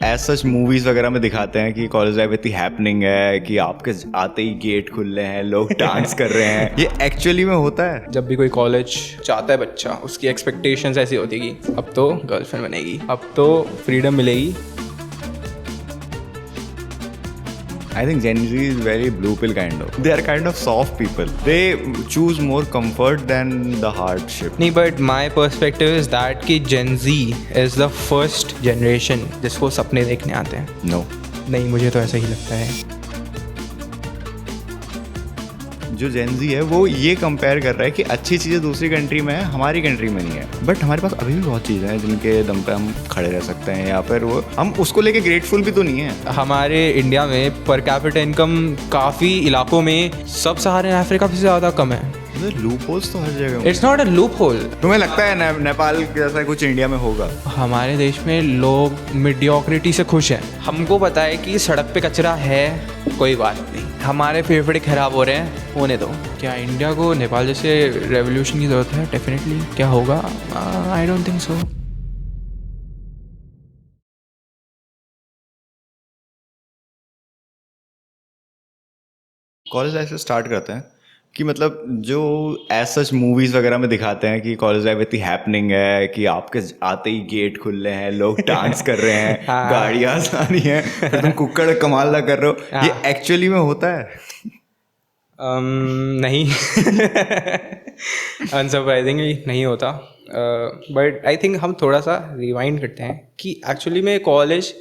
As such movies वगैरह में दिखाते हैं कि कॉलेज लाइफ इतनी हैपनिंग है कि आपके आते ही गेट खुल रहे हैं, लोग डांस कर रहे हैं, ये एक्चुअली में होता है? जब भी कोई कॉलेज जाता है बच्चा, उसकी एक्सपेक्टेशंस ऐसी होती है कि अब तो गर्लफ्रेंड बनेगी, अब तो फ्रीडम मिलेगी। I think Gen Z is very blue pill kind of. They are kind of soft people. They choose more comfort than the hardship. नहीं, but my perspective is that कि Gen ji is the first generation जिसको सपने देखने आते हैं। No. नहीं, मुझे तो ऐसा ही लगता है। जो Gen Z है वो ये कंपेयर कर रहा है कि अच्छी चीज़ें दूसरी कंट्री में है, हमारी कंट्री में नहीं है। बट हमारे पास अभी भी बहुत चीज़ें हैं जिनके दम पे हम खड़े रह सकते हैं, या फिर वो हम उसको लेके ग्रेटफुल भी तो नहीं है। हमारे इंडिया में पर कैपिटा इनकम काफ़ी इलाकों में सब सहारन अफ्रीका से ज़्यादा कम है। लूप होल्स तो हर जगह। It's not a loop hole. तुम्हें लगता है नेपाल जैसा कुछ इंडिया में होगा? हमारे देश में लोग मिडियोक्रिटी से खुश हैं। हमको पता है कि सड़क पे कचरा है, कोई बात नहीं, हमारे फेफड़े खराब हो रहे हैं, होने दो। क्या इंडिया को नेपाल जैसे रेवोल्यूशन की ज़रूरत है? डेफिनेटली। क्या होगा? I don't think so. College life से स्टार्ट करते हैं कि मतलब जो एज सच मूवीज वगैरह में दिखाते हैं कि कॉलेज लाइफ इतनी हैपनिंग है कि आपके आते ही गेट खुल रहे हैं, लोग डांस कर रहे हैं, गाड़ियाँ आ रही हैं, फिर तुम कुक्कड़ कमाल ना कर रहे हो, ये एक्चुअली में होता है? नहीं अनसरप्राइजिंगली नहीं होता। बट आई थिंक हम थोड़ा सा रिवाइंड करते हैं कि एक्चुअली में कॉलेज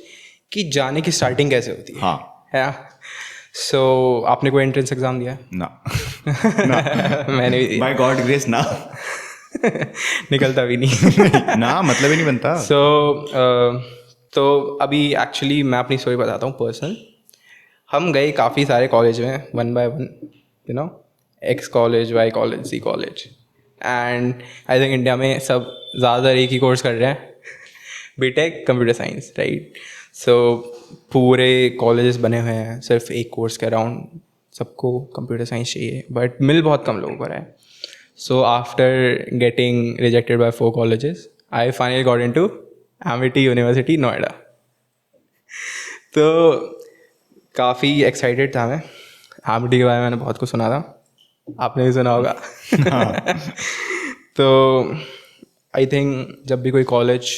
की जाने की स्टार्टिंग कैसे होती है। हाँ। है। सो आपने कोई एंट्रेंस एग्ज़ाम दिया है? ना। मैंने भी बाय गॉड ग्रेस ना। निकलता भी नहीं। ना मतलब ही नहीं बनता। तो अभी एक्चुअली मैं अपनी स्टोरी बताता हूँ पर्सनल। हम गए काफ़ी सारे कॉलेज में, one by one, you know, X college, Y college, C college, and I think India में सब ज़्यादातर एक ही कोर्स कर रहे हैं, BTech computer science, right. So पूरे कॉलेजेस बने हुए हैं सिर्फ एक कोर्स के अराउंड, सबको कंप्यूटर साइंस चाहिए, बट मिल बहुत कम लोगों को रहा है। So after getting rejected by 4 colleges, I finally got into Amity university Noida. तो काफ़ी एक्साइटेड था मैं। एमिटी के बारे में मैंने बहुत कुछ सुना था, आपने भी सुना होगा। तो आई थिंक जब भी कोई कॉलेज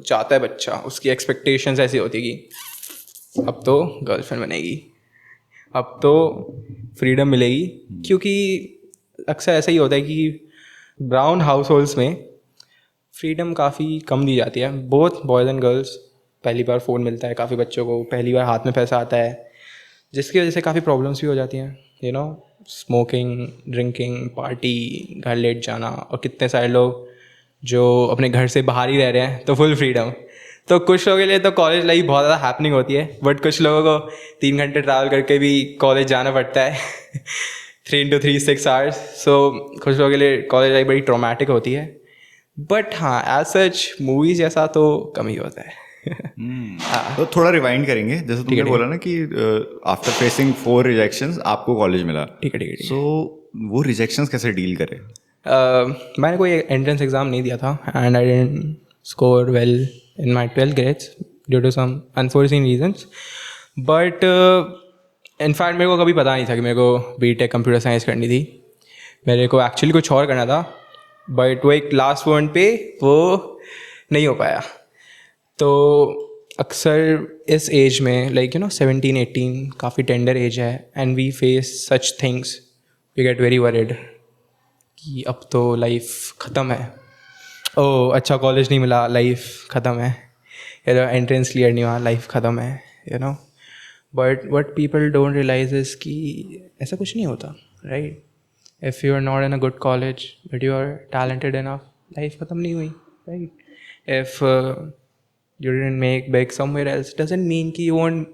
जाता है बच्चा, उसकी एक्सपेक्टेशंस ऐसी होती है कि अब तो गर्लफ्रेंड बनेगी, अब तो फ्रीडम मिलेगी, क्योंकि अक्सर ऐसा ही होता है कि ब्राउन हाउस होल्ड्स में फ्रीडम काफ़ी कम दी जाती है, बोथ बॉयज़ एंड गर्ल्स। पहली बार फ़ोन मिलता है काफ़ी बच्चों को, पहली बार हाथ में पैसा आता है, जिसकी वजह से काफ़ी प्रॉब्लम्स भी हो जाती हैं, you know, smoking, drinking, party, घर लेट जाना, और कितने सारे लोग जो अपने घर से बाहर ही रह रहे हैं, तो फुल फ्रीडम। तो कुछ लोगों के लिए तो कॉलेज लाइफ बहुत ज़्यादा हैपनिंग होती है, बट कुछ लोगों को 3 घंटे ट्रैवल करके भी कॉलेज जाना पड़ता है 3 into 3 6 hours। सो कुछ लोगों के लिए कॉलेज लाइफ बड़ी ट्रॉमेटिक होती है, बट हाँ, एज सच मूवीज जैसा तो कम ही होता है। तो थोड़ा रिवाइंड करेंगे, जैसे तुमने बोला ना कि आफ्टर फेसिंग 4 रिजेक्शंस आपको कॉलेज मिला। ठीक है। सो वो रिजेक्शंस कैसे डील करे? मैंने कोई एंट्रेंस एग्ज़ाम नहीं दिया था, and I didn't score well in my 12th grades due to some unforeseen reasons. But in fact मेरे को कभी पता नहीं था कि मेरे को बीटेक कंप्यूटर साइंस करनी थी, मेरे को एक्चुअली कुछ और करना था, बट वो एक लास्ट मोमेंट पे वो नहीं हो पाया। तो अक्सर इस एज में, लाइक यू नो, 17-18 काफ़ी टेंडर एज है, and we face such things, we get very worried कि अब तो लाइफ ख़त्म है, ओह अच्छा कॉलेज नहीं मिला, लाइफ ख़त्म है, या तो एंट्रेंस क्लियर नहीं हुआ, लाइफ ख़त्म है, you know. But what people don't realise is कि ऐसा कुछ नहीं होता, right. If you are not in a good college but you are talented enough, life ख़त्म नहीं हुई, right. If you didn't make big somewhere else doesn't mean कि you won't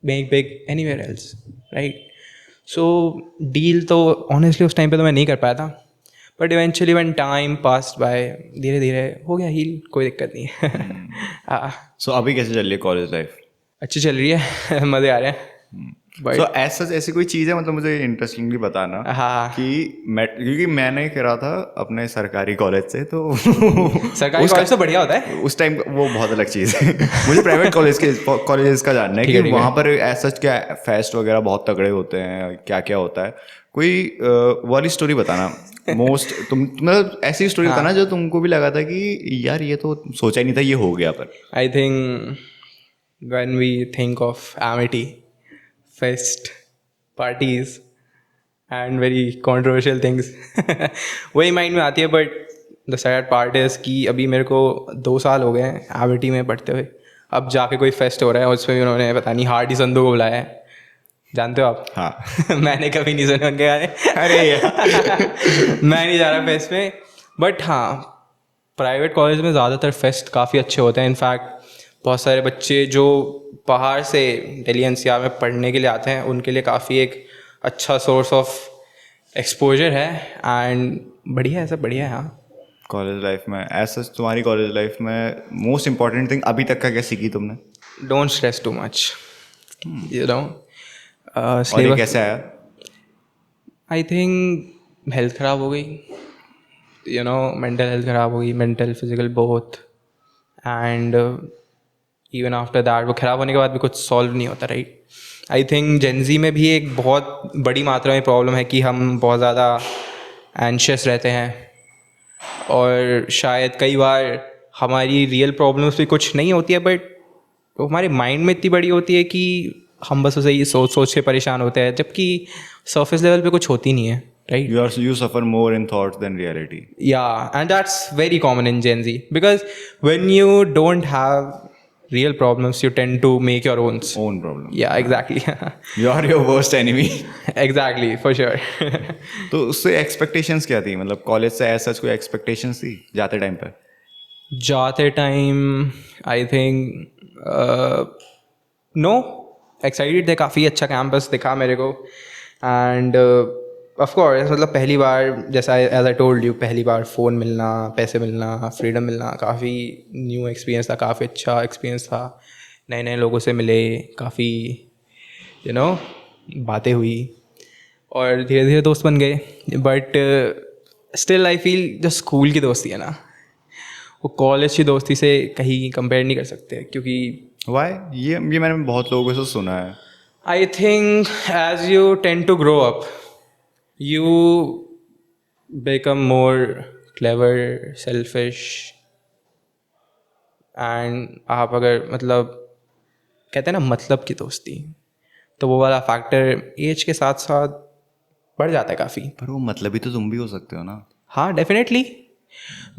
make big anywhere else, right? So deal तो honestly उस time पे तो मैं नहीं कर पाया था, but eventually when time passed by, धीरे धीरे हो गया heal, कोई दिक्कत नहीं है। So अभी कैसे चल रही है कॉलेज लाइफ? अच्छी चल रही है। मज़े आ रहे हैं। But सो ऐसा ऐसी कोई चीज़ है, मतलब मुझे इंटरेस्टिंगली बताना हाँ, कि क्योंकि मैंने करा था अपने सरकारी कॉलेज से, तो सरकारी कॉलेज तो बढ़िया होता है। उस टाइम वो बहुत अलग चीज़ है। मुझे प्राइवेट कॉलेजेस का जानना है ठीक कि है, ठीक है। वहाँ पर ऐसा क्या फेस्ट वगैरह बहुत तगड़े होते हैं, क्या क्या होता है, कोई वाली स्टोरी बताना। तुम मतलब ऐसी स्टोरी बताना जो तुमको भी लगा था कि यार ये तो सोचा ही नहीं था ये हो गया। पर I think when we think of Amity, fest, parties and very controversial things, वही माइंड में आती है। But the sad part is कि अभी मेरे को 2 साल हो गए हैं Amity में पढ़ते हुए। अब जाके कोई फेस्ट हो रहा है, उसमें भी उन्होंने पता नहीं हार्डी संधू को बुलाया है, जानते हो आप? हाँ। मैंने कभी नहीं सुने उनके गाने। अरे यार। मैं नहीं जा रहा फेस्ट में। बट हाँ, प्राइवेट कॉलेज में ज़्यादातर फेस्ट काफ़ी अच्छे होते हैं। इनफैक्ट बहुत सारे बच्चे जो बाहर से दिल्ली एनसीआर में पढ़ने के लिए आते हैं, उनके लिए काफ़ी एक अच्छा सोर्स ऑफ एक्सपोजर है। एंड बढ़िया है, सब बढ़िया है। हाँ, कॉलेज लाइफ में ऐसा, तुम्हारी कॉलेज लाइफ में मोस्ट इम्पॉर्टेंट थिंग अभी तक का क्या सीखी तुमने? Don't stress too much, you know. और ये कैसे आया? आई थिंक हेल्थ ख़राब हो गई, यू नो, मेंटल हेल्थ ख़राब हो गई, mental physical both. And even after that, वो ख़राब होने के बाद भी कुछ सॉल्व नहीं होता, राइट? आई थिंक जेनजी में भी एक बहुत बड़ी मात्रा में प्रॉब्लम है कि हम बहुत ज़्यादा एंशियस रहते हैं, और शायद कई बार हमारी रियल प्रॉब्लम्स भी कुछ नहीं होती है, बट वो हमारे माइंड में इतनी बड़ी होती है कि हम बस उसे ये सोच सोच के परेशान होते हैं, जबकि सरफेस लेवल पे कुछ होती नहीं है, right? You suffer more in thoughts than reality. Yeah, and that's very common in Gen Z, because when you don't have real problems, you tend to make your own. Own problem. Yeah, exactly. You are your worst enemy. Exactly, for sure. तो उससे expectations क्या थी? मतलब college से ऐसा कोई expectations थी जाते टाइम पे? जाते time I think no, excited थे, काफ़ी अच्छा कैंपस दिखा मेरे को। एंड ऑफ कोर्स, मतलब पहली बार, जैसा एज आई टोल्ड यू, पहली बार फ़ोन मिलना, पैसे मिलना, फ्रीडम मिलना, काफ़ी न्यू एक्सपीरियंस था, काफ़ी अच्छा एक्सपीरियंस था। नए नए लोगों से मिले, काफ़ी यू नो बातें हुई, और धीरे धीरे दोस्त बन गए। बट स्टिल आई फील जो स्कूल की दोस्ती है ना, वो कॉलेज की दोस्ती से कहीं कंपेयर नहीं कर सकते, क्योंकि Why? ये मैंने बहुत लोगों से सुना है। I think as you tend to grow up, you become more clever, selfish, and आप अगर मतलब कहते हैं ना मतलब की दोस्ती, तो वो वाला फैक्टर एज के साथ साथ बढ़ जाता है काफ़ी। पर वो मतलब ही तो तुम भी हो सकते हो ना। हाँ, डेफिनेटली।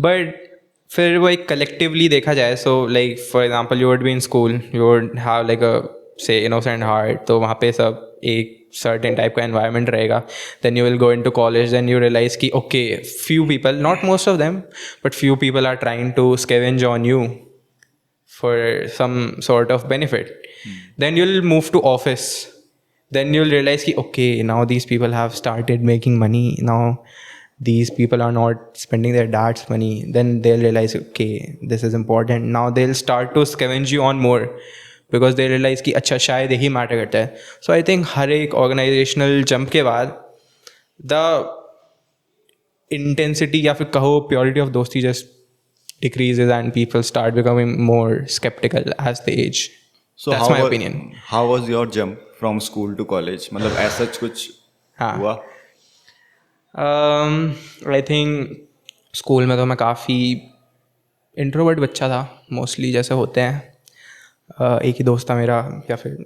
बट फिर वो एक कलेक्टिवली देखा जाए, so like for example, you would be in school, you would have like a say innocent heart, तो वहाँ पे सब एक सर्टेन टाइप का एनवायरनमेंट रहेगा। Then you will go into college, then you realise कि okay, few people, not most of them, but few people are trying to scavenge on you for some sort of benefit. Then you will move to office, then you'll realize ki, okay, now these people have started making money, now these people are not spending their dad's money. Then they'll realize, okay, this is important. Now they'll start to scavenge you on more, because they realize कि अच्छा शायद यही matter करता है। So I think हर एक organisational jump के बाद the intensity या फिर कहो प्योरिटी ऑफ दोस्ती just decreases, and people start becoming more skeptical as they age. So That's my opinion. How was your jump from school to college? मतलब ऐसा कुछ हाँ, हुआ? आई थिंक स्कूल में तो मैं काफ़ी इंट्रोवर्ट बच्चा था, मोस्टली जैसे होते हैं। एक ही दोस्त था मेरा, या फिर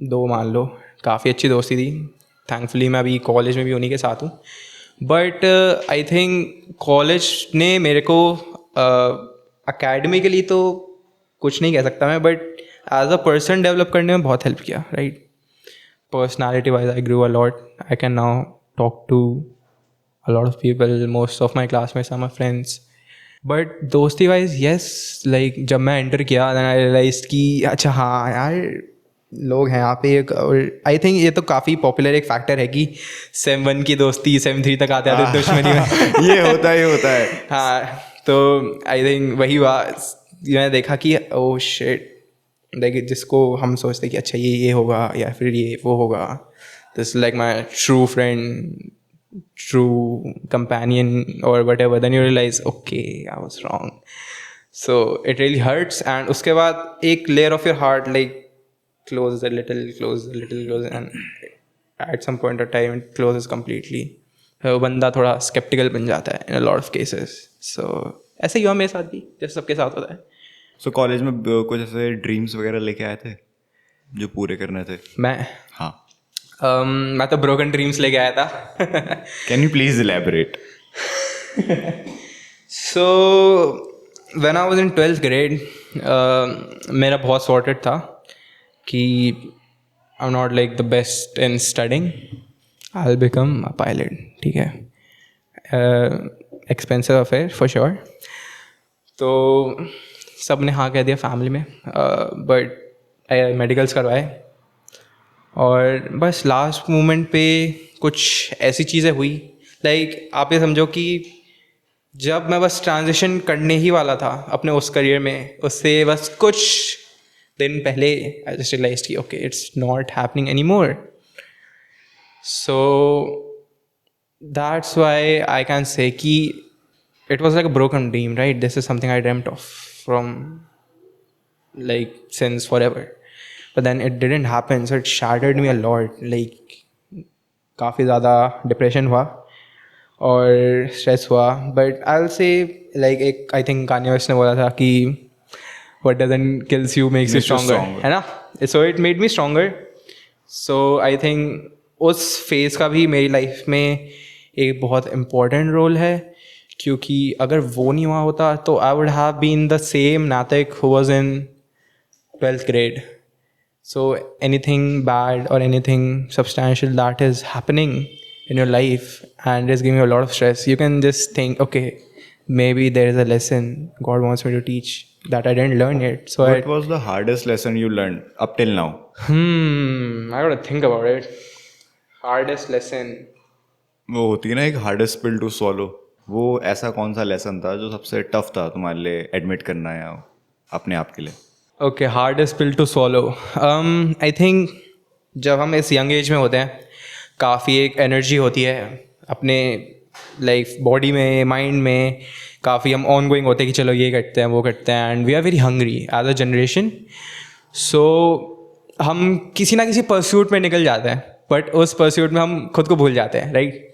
2 मान लो, काफ़ी अच्छी दोस्ती थी। थैंकफुली मैं अभी कॉलेज में भी उन्हीं के साथ हूँ। बट आई थिंक कॉलेज ने मेरे को अकेडमिकली तो कुछ नहीं कह सकता मैं, but as a person develop करने में बहुत हेल्प किया, right? Personality wise I grew a lot. I can now talk to a lot of people, most of my classmates are my friends. But दोस्ती वाइज yes, like जब मैं enter किया then I realized कि अच्छा हाँ यार लोग हैं यहाँ पे। और आई थिंक ये तो काफ़ी पॉपुलर एक फैक्टर है कि सेम 1 की दोस्ती सेम 3 तक आते आते दुश्मनी में ये होता है। हाँ, तो आई थिंक वही बात मैंने देखा कि ओह शिट, लाइक जिसको हम सोचते कि अच्छा ये होगा या फिर ये वो होगा, this like my true friend, true companion और whatever, then you realise okay I was wrong. So it really hurts. And उसके बाद एक layer of your heart like closes a little, and at some point of time it closes completely. वो बंदा थोड़ा skeptical बन जाता है in a lot of cases. So ऐसे ही हुआ मेरे साथ भी, जैसे सबके साथ होता है. सो कॉलेज में कुछ ऐसे ड्रीम्स वगैरह लेके आए थे जो पूरे करने थे? मैं हाँ. मैं तो broken dreams लेके आया था. Can you please elaborate? So when I was in 12th grade, मेरा बहुत sorted था कि I'm not like the best in studying, I'll become a pilot. ठीक है, expensive affair for sure. तो सब ने हाँ कह दिया फैमिली में, बट मेडिकल्स करवाए. और बस लास्ट मोमेंट पे कुछ ऐसी चीज़ें हुई, लाइक आप ये समझो कि जब मैं बस ट्रांजिशन करने ही वाला था अपने उस करियर में, उससे बस कुछ दिन पहले आई जस्ट रियलाइज्ड कि okay it's not happening any more. So that's why I can say कि it was like a broken dream, right? This is something I dreamed of from like since forever, but then it didn't happen. So it shattered me a lot. Like काफ़ी ज़्यादा depression हुआ और stress हुआ. But I will say like एक I think Kanye West ने बोला था कि what doesn't kills you makes you stronger, है ना? So it made me stronger. So I think उस फेज़ का भी मेरी लाइफ में एक बहुत इम्पोर्टेंट रोल है, क्योंकि अगर वो नहीं हुआ होता तो I would have been the same Naitik who was in 12th grade. So anything bad or anything substantial that is happening in your life and is giving you a lot of stress, you can just think, okay, maybe there is a lesson God wants me to teach that I didn't learn yet. So What was the hardest lesson you learned up till now? I gotta think about it. Hardest lesson. वो होती है ना एक hardest pill to swallow. वो ऐसा कौन सा lesson था जो सबसे टफ था तुम्हारे लिए एडमिट करना या अपने आप के लिए? Okay, hardest pill to swallow. I think जब हम इस यंग एज में होते हैं काफ़ी एक एनर्जी होती है अपने लाइफ बॉडी में, माइंड में, काफ़ी हम ऑन गोइंग होते हैं कि चलो ये करते हैं वो करते हैं. And we are very hungry as a generation. So हम किसी ना किसी परस्यूट में निकल जाते हैं, बट उस परस्यूट में हम खुद को भूल जाते हैं, राइट?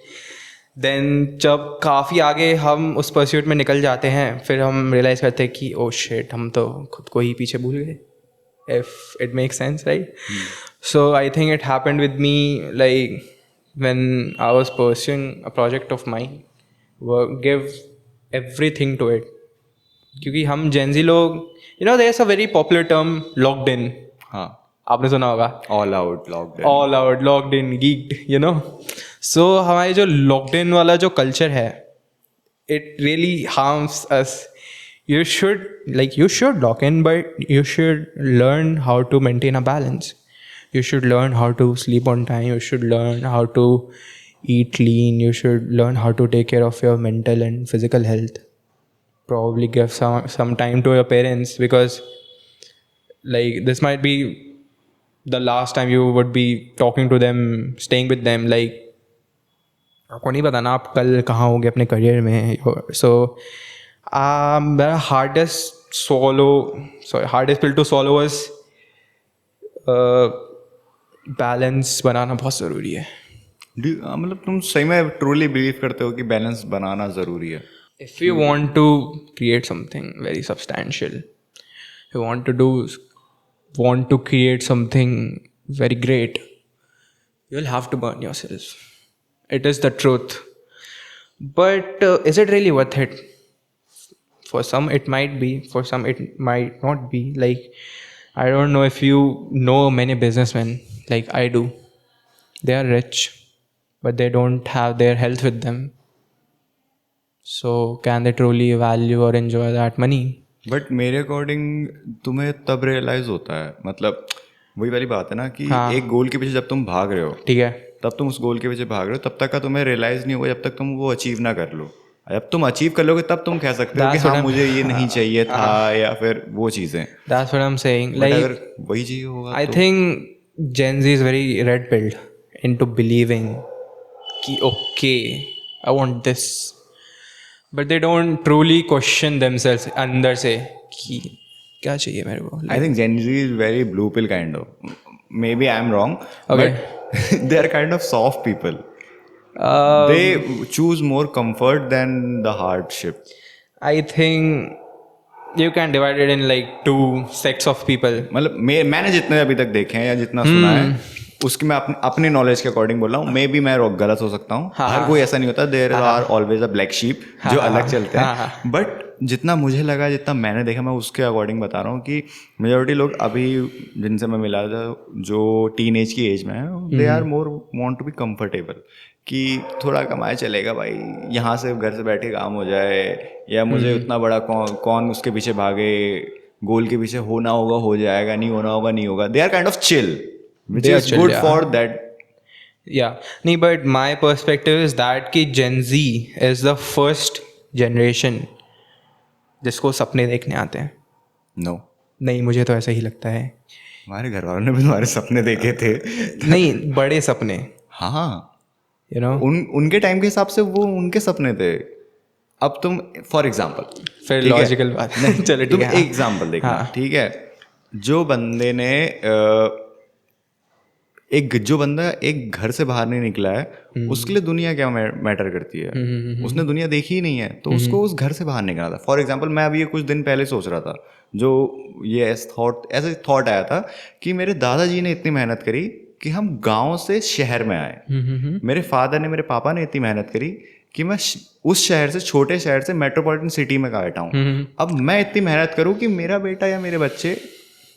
देन जब काफ़ी आगे हम उस परस्यूट में निकल जाते हैं, फिर हम रियलाइज़ करते हैं कि ओ शिट, हम तो खुद को ही पीछे भूल गए. If it makes sense, right? So I think it happened with me like when I was pursuing a project of mine, give everything to it. क्योंकि हम Gen Z लोग, you know, there's a very popular term locked in. हाँ, आपने सुना होगा. all out, locked in. All out, locked in, geeked, you know. So हमारे जो locked in वाला जो culture है, it really harms us. You should lock in, but you should learn how to maintain a balance. You should learn how to sleep on time. You should learn how to eat clean. You should learn how to take care of your mental and physical health. Probably give some time to your parents, because like this might be the last time you would be talking to them, staying with them. Like आपको नहीं पता ना आप कल कहाँ होगे अपने career में. So the hardest pill to swallow was balance बनाना बहुत ज़रूरी है. मतलब तुम सही में ट्रूली बिलीव करते हो कि बैलेंस बनाना ज़रूरी है? If you want to create something very substantial, you want to create something very great, you'll have to burn yourself. It is the truth. But is it really worth it? For some it might be, for some it might not be. Like, I don't know if you know many businessmen like I do. They are rich, but they don't have their health with them. So can they truly value or enjoy that money? But मेरे according तुम्हें तब realise होता है, मतलब वही वाली बात है ना कि हाँ. एक गोल के पीछे जब तुम भाग रहे हो, ठीक है, तब तुम उस गोल के पीछे भाग रहे हो, तब तक का तुम्हें रियलाइज नहीं होगा जब तक तुम वो अचीव ना कर लो. जब तुम अचीव कर लोगे तब तुम कह सकते हो कि That's what हाँ I'm- मुझे ये नहीं चाहिए था, या फिर वो चीज़ें। That's what I'm saying. But Like, अगर वही चाहिए होगा I तो think Gen Z is very red pilled into believing कि okay, I want this, but they don't truly question themselves अंदर से कि क्या चाहिए मेरे को. I think Gen Z is very blue pill kind of. Maybe I'm wrong, Okay. but they are kind of soft people. Um, They choose more comfort than the hardship. I think you can divide it in like two sects of people. मतलब मैंने जितने अभी तक देखे हैं या जितना सुना है, उसकी मैं अपने नॉलेज के अकॉर्डिंग बोल रहा हूँ। मे बी मैं गलत हो सकता हूँ, हर कोई ऐसा नहीं होता, there are always a black sheep जो अलग चलते हैं। बट जितना मुझे लगा, जितना मैंने देखा, मैं उसके अकॉर्डिंग बता रहा हूँ कि मेजोरिटी लोग अभी जिनसे मैं मिला था, जो टीन एज की एज में है, they are more want to be comfortable, कि थोड़ा कमाए चलेगा भाई, यहाँ से घर से बैठे काम हो जाए, या मुझे उतना बड़ा कौन उसके पीछे भागे, गोल के पीछे होना होगा हो जाएगा, नहीं होना होगा नहीं होगा। They are kind of chill, which They are is chill, good yeah. for that. Yeah, नहीं, but my perspective is that कि Gen Z is the first generation जिसको सपने देखने आते हैं. No, नहीं, मुझे तो ऐसा ही लगता है. हमारे घर वालों ने भी तुम्हारे सपने देखे थे। नहीं, बड़े सपने, हाँ, you know. उनके टाइम के हिसाब से वो उनके सपने थे। अब तुम फॉर एग्जाम्पल, फिर लॉजिकल बात नहीं, चलो तुम ठीक है. एक एग्जाम्पल देखना, ठीक है, जो बंदे ने जो बंदा एक घर से बाहर नहीं निकला है, उसके लिए दुनिया क्या मैटर करती है? उसने दुनिया देखी ही नहीं है, तो उसको उस घर से बाहर निकलना था। फॉर एग्जांपल, मैं अभी ये कुछ दिन पहले सोच रहा था, जो ये ऐसे थॉट आया था कि मेरे दादाजी ने इतनी मेहनत करी कि हम गांव से शहर में आए। मेरे फादर ने, मेरे पापा ने इतनी मेहनत करी कि मैं उस शहर से, छोटे शहर से मेट्रोपॉलिटन सिटी में बैठा हूँ। अब मैं इतनी मेहनत करूँ कि मेरा बेटा या मेरे बच्चे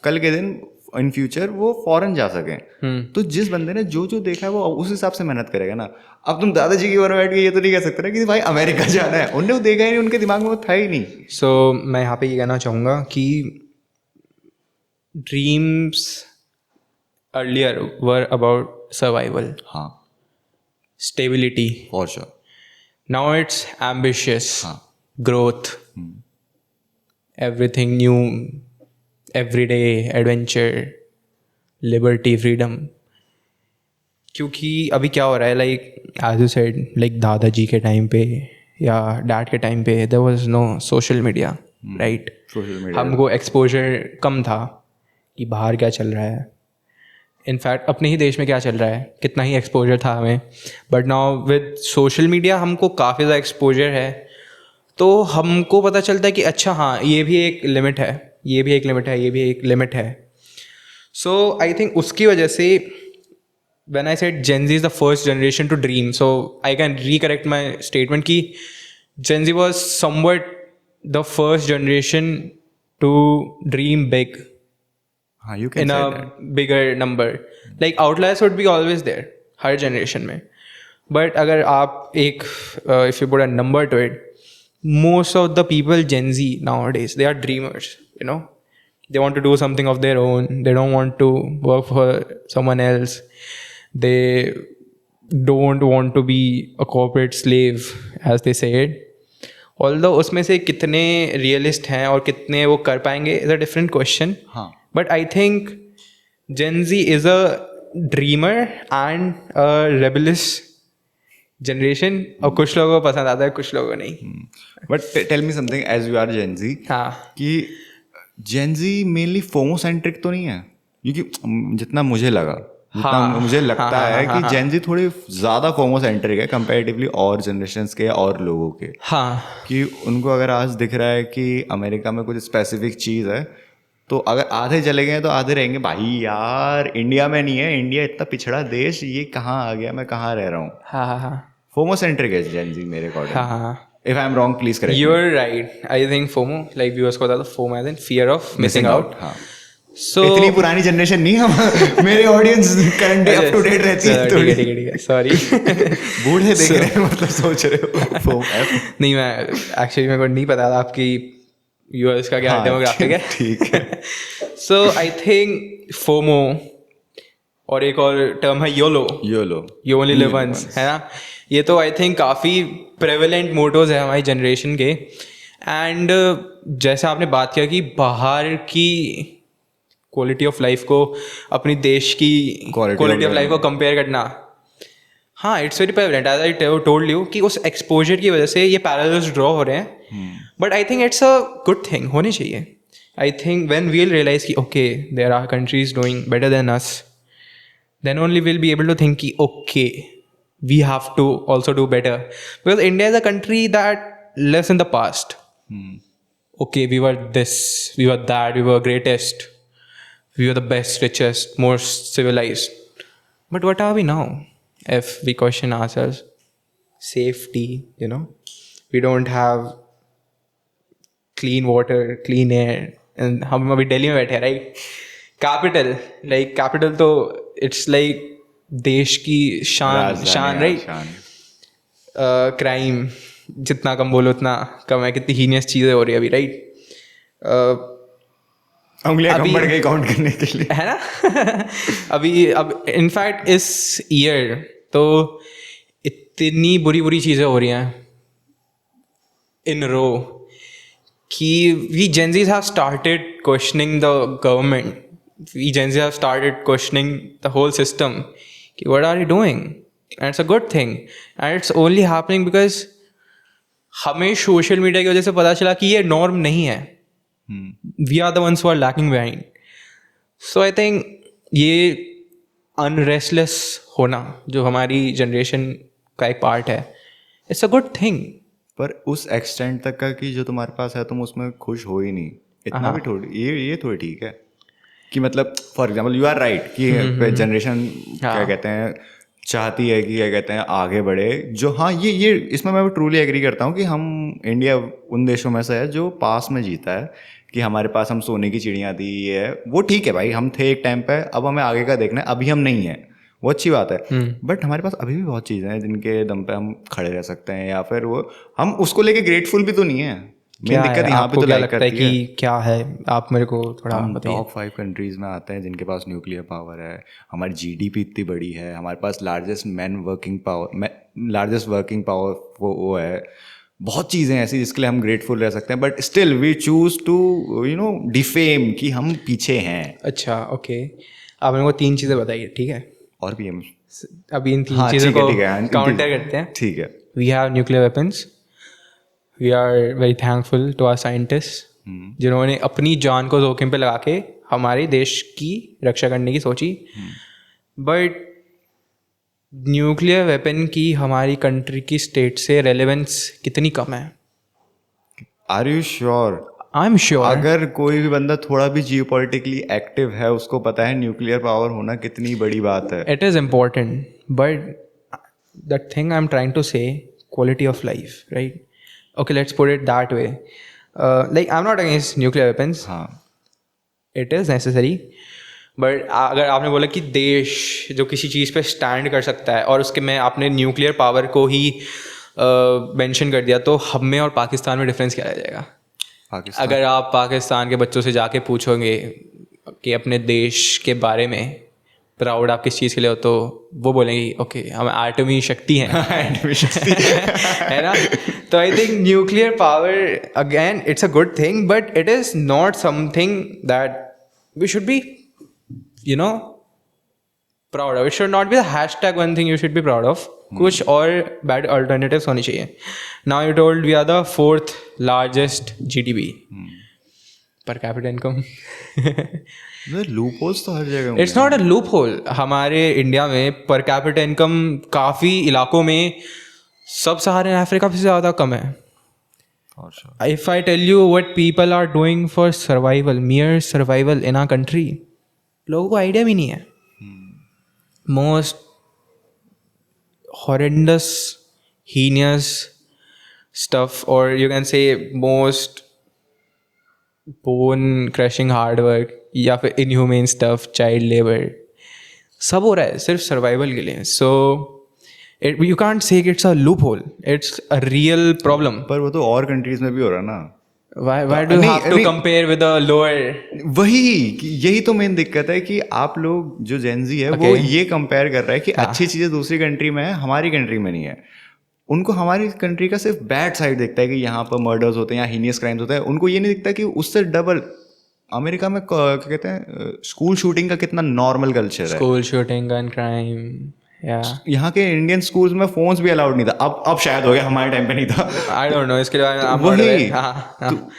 कल के दिन इन फ्यूचर वो फॉरेन जा सकें। तो जिस बंदे ने जो जो देखा है वो उस हिसाब से मेहनत करेगा ना। अब तुम दादाजी की ओर बैठ के ये तो नहीं कह सकते ना कि भाई अमेरिका जाना है, उन्हें वो देखा ही नहीं, उनके दिमाग में वो था ही नहीं। सो मैं यहाँ पे ये कहना चाहूँगा कि dreams earlier were about survival, हाँ, stability. For sure. Now it's ambitious, हाँ, growth, everything new, everyday adventure, liberty, freedom. क्योंकि अभी क्या हो रहा है, like as you said, like दादाजी के टाइम पे या डैड के टाइम पे there was no social media, right? Social media हमको एक्सपोजर कम था कि बाहर क्या चल रहा है, इनफैक्ट अपने ही देश में क्या चल रहा है, कितना ही एक्सपोजर था हमें. But now with social media हमको काफ़ी ज़्यादा एक्सपोजर है, तो हमको पता चलता है कि अच्छा हाँ, ये भी एक लिमिट है, ये भी एक लिमिट है, ये भी एक लिमिट है. सो आई थिंक उसकी वजह से when I said Gen Z is the first generation to dream, so I can recorrect my statement कि Gen Z was somewhat the first generation to dream big हाँ, you can in say a that. bigger number. Like outliers would be always there her generation में, but अगर आप एक if you put a number to it, most of the people Gen Z nowadays, they are dreamers, you know. They want to do something of their own. They don't want to work for someone else. They don't want to be a corporate slave, as they say it. Although उसमें से कितने realist हैं और कितने वो कर पाएंगे is a different question. हाँ, But I think Gen Z is a dreamer and a rebellious generation. और कुछ लोगों को पसंद आता है, कुछ लोगों को नहीं. But tell me something, as you are Gen Z, हाँ, कि Gen Z mainly FOMO centric तो नहीं है? क्योंकि जितना मुझे लगा, जितना मुझे लगता है कि जेन जी थोड़ी ज़्यादा फोमो सेंट्रिक है कंपैरेटिवली और जनरेशन्स के और लोगों के. हाँ, कि उनको अगर आज दिख रहा है कि अमेरिका में कुछ स्पेसिफिक चीज़ है, तो अगर आधे चले गए तो आधे रहेंगे भाई यार इंडिया में नहीं है, इंडिया इतना पिछड़ा देश, ये कहाँ आ गया, मैं कहाँ रह रहा हूँ. हाँ, हाँ, हाँ, फोमो सेंट्रिक है जेन जी मेरे अकॉर्डिंग. हाँ, हाँ. If I am wrong please correct. You're right. I think FOMO, like viewers को बताता, FOMO as in fear of missing out. हाँ. So इतनी पुरानी जनरेशन नहीं हम, मेरे audience current day up to date रहती है. ठीक है, ठीक है, ठीक है, सॉरी. बूढ़े देख रहे हैं, मतलब सोच रहे हो FOMO. नहीं, मैं एक्चुअली मेरे को नहीं पता था आपकी व्यूअर्स का क्या डेमोग्राफिक है. ठीक है. So I think FOMO और एक और टर्म है YOLO, you only live once, है ना। ये तो आई थिंक काफ़ी प्रेवलेंट मोटोज है हमारी जनरेशन के। एंड जैसे आपने बात किया कि बाहर की क्वालिटी ऑफ लाइफ को अपनी देश की क्वालिटी ऑफ लाइफ को कंपेयर करना, हाँ it's very prevalent as I told you कि उस एक्सपोजर की वजह से ये पैरेलल्स ड्रॉ हो रहे हैं। But I think it's a good thing, होनी चाहिए। I think when we will realise कि okay there are countries doing better than us, then only we'll be able to think ki, okay, we have to also do better, because India is a country that lives in the past. Okay, we were this, we were that, we were greatest, we were the best, richest, most civilized. But what are we now? If we question ourselves, safety, we don't have clean water, clean air, and हम अभी दिल्ली में बैठे हैं, right? Capital तो it's like देश की शान right. Crime जितना कम बोलो उतना कम है, कितनी हीनियस चीज़ें हो रही है अभी, राइट। अभी बढ़ गई काउंट करने के लिए, है ना। अब इनफैक्ट इस ईयर तो इतनी बुरी चीज़ें हो रही हैं इन रो कि we Gen Zs have started questioning the government, we Gen Z have started questioning the whole system. What are you doing? And it's a good thing. And it's only happening because हमें social media की वजह से पता चला कि ये norm नहीं है. We are the ones who are lacking behind. So I think ये अनरेस्टलेस होना जो हमारी जनरेशन का एक पार्ट है, इट्स अ गुड थिंग. पर उस एक्सटेंट तक का कि जो तुम्हारे पास है तुम उसमें खुश हो ही नहीं, इतना भी थोड़ी ये थोड़ी ठीक है कि मतलब for example you are right कि जनरेशन क्या कहते हैं चाहती है कि क्या कहते हैं आगे बढ़े, जो हाँ ये इसमें मैं ट्रूली एग्री करता हूँ कि हम इंडिया उन देशों में से है जो पास में जीता है कि हमारे पास हम सोने की चिड़िया थी, ये है वो ठीक है भाई, हम थे एक टाइम पे, अब हमें आगे का देखना है, अभी हम नहीं हैं, वो अच्छी बात है। बट हमारे पास अभी भी बहुत चीज़ें हैं जिनके दम पे हम खड़े रह सकते हैं, या फिर वो हम उसको लेके ग्रेटफुल भी तो नहीं है। मेन दिक्कत यहाँ पे तो क्या लगता है कि क्या है, आप मेरे को थोड़ा बताइए। टॉप 5 कंट्रीज में आते हैं जिनके पास न्यूक्लियर पावर है, हमारी जीडीपी इतनी बड़ी है, हमारे पास लार्जेस्ट वर्किंग पावर वो है, बहुत चीज़ें ऐसी जिसके लिए हम ग्रेटफुल रह सकते हैं, but still we choose to defame कि हम पीछे हैं। अच्छा ओके, आप मेरे को 3 चीज़ें बताइए, ठीक है? और भी हम अभी इन 3 चीज़ों को काउंटर करते हैं। ठीक है, we have nuclear weapons, we are very thankful to our scientist जिन्होंने अपनी जान को जोखिम पे लगा के हमारे देश की रक्षा करने की सोची। बट न्यूक्लियर वेपन की हमारी कंट्री की स्टेट से रेलेवेंस कितनी कम है? Are you sure? I am sure. अगर कोई भी बंदा थोड़ा भी जियोपॉलिटिकली एक्टिव है उसको पता है न्यूक्लियर पावर होना कितनी बड़ी बात है। It is important, but the thing I am trying to say, quality of life, right? Okay, let's put it that way. Like I'm not against nuclear weapons. हाँ, it is necessary. But अगर आपने बोला कि देश जो किसी चीज़ पे stand कर सकता है और उसके में आपने न्यूक्लियर पावर को ही मेंशन कर दिया, तो हम में और पाकिस्तान में डिफरेंस क्या रह जाएगा? अगर आप पाकिस्तान के बच्चों से जाके पूछोगे कि अपने देश के बारे में प्राउड आप किस चीज़ के लिए हो, तो वो बोलेंगे ओके हम एटमी शक्ति हैं। है ना? तो I think nuclear power again it's a good thing, but it is not something that we should be proud of. It should not be the hashtag one thing you should be proud of. कुछ और bad alternatives होनी चाहिए. Now you told we are the 4th largest GDP per capita income. Loopholes तो हर जगह. It's not a loophole. हमारे India में per capita income काफ़ी इलाकों में सब सहारन अफ्रीका से ज़्यादा कम है. If I tell you what people are doing for survival, mere survival in our country, लोगों को आइडिया भी नहीं है. मोस्ट हॉरेंडस हीनियस स्टफ, और you can say most bone crushing hard work, या फिर इनह्यूमेन स्टफ, चाइल्ड लेबर, सब हो रहा है सिर्फ सर्वाइवल के लिए. So you can't say it's a loop hole, it's a real problem. पर वो तो और कंट्रीज में भी हो रहा है ना. why do you नहीं, have to नहीं, compare with a lower? वही कि यही तो मेन दिक्कत है कि आप लोग जो जेनजी है वो Okay. ये कंपेयर कर रहा है कि अच्छी चीजें दूसरी कंट्री में है, हमारी कंट्री में नहीं है। उनको हमारी कंट्री का सिर्फ बैड साइड दिखता है कि यहाँ पर मर्डर्स होते हैं, यहाँ हीनियस क्राइम्स होते हैं। उनको ये नहीं दिखता कि उससे डबल अमेरिका में क्या कहते हैं स्कूल शूटिंग का कितना नॉर्मल कल्चर है। School shooting, gun crime. Yeah. यहाँ के इंडियन स्कूल्स में फोन्स भी अलाउड नहीं था। अब शायद हो गया, हमारे टाइम पे नहीं था। I don't know. इसके बारे में I'm not वही aware. हाँ.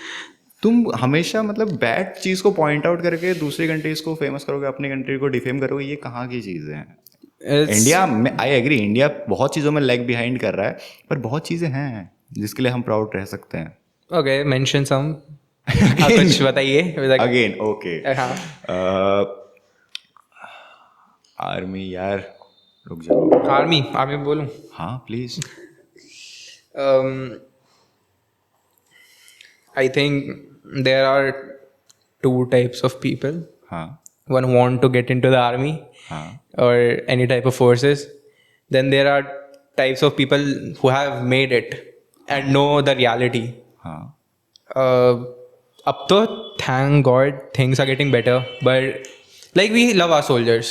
तुम हमेशा मतलब बैड चीज को पॉइंट आउट करके दूसरी कंट्रीज को फेमस करोगे, अपनी कंट्री को डिफेम करोगे, ये कहाँ की चीजें हैं? It's- इंडिया में आई एग्री, इंडिया बहुत चीजों में लैग बिहाइंड कर रहा है, पर बहुत चीजें हैं जिसके लिए हम प्राउड रह सकते हैं। Okay, mention some. कुछ बताइए. अगेन ओके, हाँ. आर्मी यार, रुक जाओ। आर्मी बोलूँ. हाँ please. I think there are two types of people. हाँ One want to get into the army हाँ or any type of forces. Then there are types of people who have made it and know the reality. हाँ Up to thank God things are getting better, but like we love our soldiers.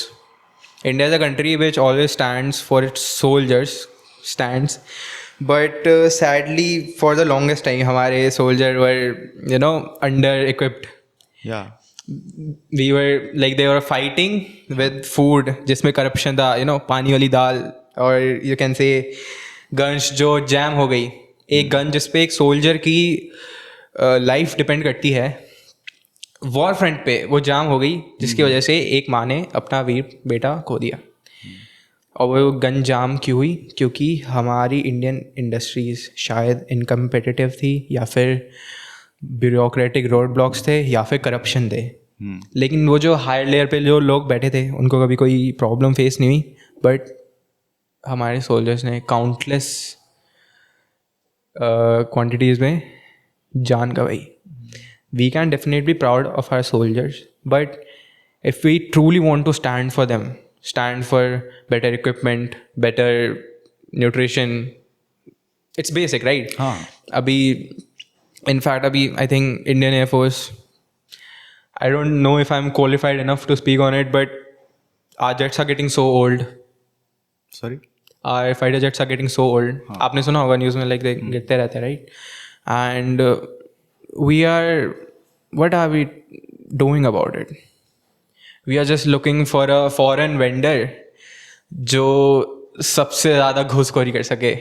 India is a country which always stands for its soldiers, but sadly for the longest time हमारे soldier were under equipped. या We were like they were fighting with food जिसमें corruption था, पानी वाली दाल, और you can say guns जो jam हो गई. एक गन जिसपे एक सोल्जर की लाइफ डिपेंड करती है, वॉर फ्रंट पे वो जाम हो गई, जिसकी वजह से एक माँ ने अपना वीर बेटा खो दिया. और वो गन जाम क्यों हुई? क्योंकि हमारी इंडियन इंडस्ट्रीज शायद इनकम्पिटिटिव थी, या फिर ब्यूरोक्रेटिक रोड ब्लॉक्स थे, या फिर करप्शन थे. लेकिन वो जो हायर लेयर पे जो लोग बैठे थे उनको कभी कोई प्रॉब्लम फेस नहीं हुई, बट हमारे सोल्जर्स ने काउंटलेस क्वांटिटीज़ में जान गवाई. We can definitely be proud of our soldiers, but if we truly want to stand for them, stand for better equipment, better nutrition, it's basic, right? हाँ अभी in fact अभी I think Indian Air Force, I don't know if I'm qualified enough to speak on it, but our jets are getting so old. Sorry Our fighter jets are getting so old. आपने सुना होगा news में, like they गिरते रहते हैं, right? And what are we doing about it? We are just looking for a foreign vendor जो सबसे ज़्यादा घूसखोरी कर सके,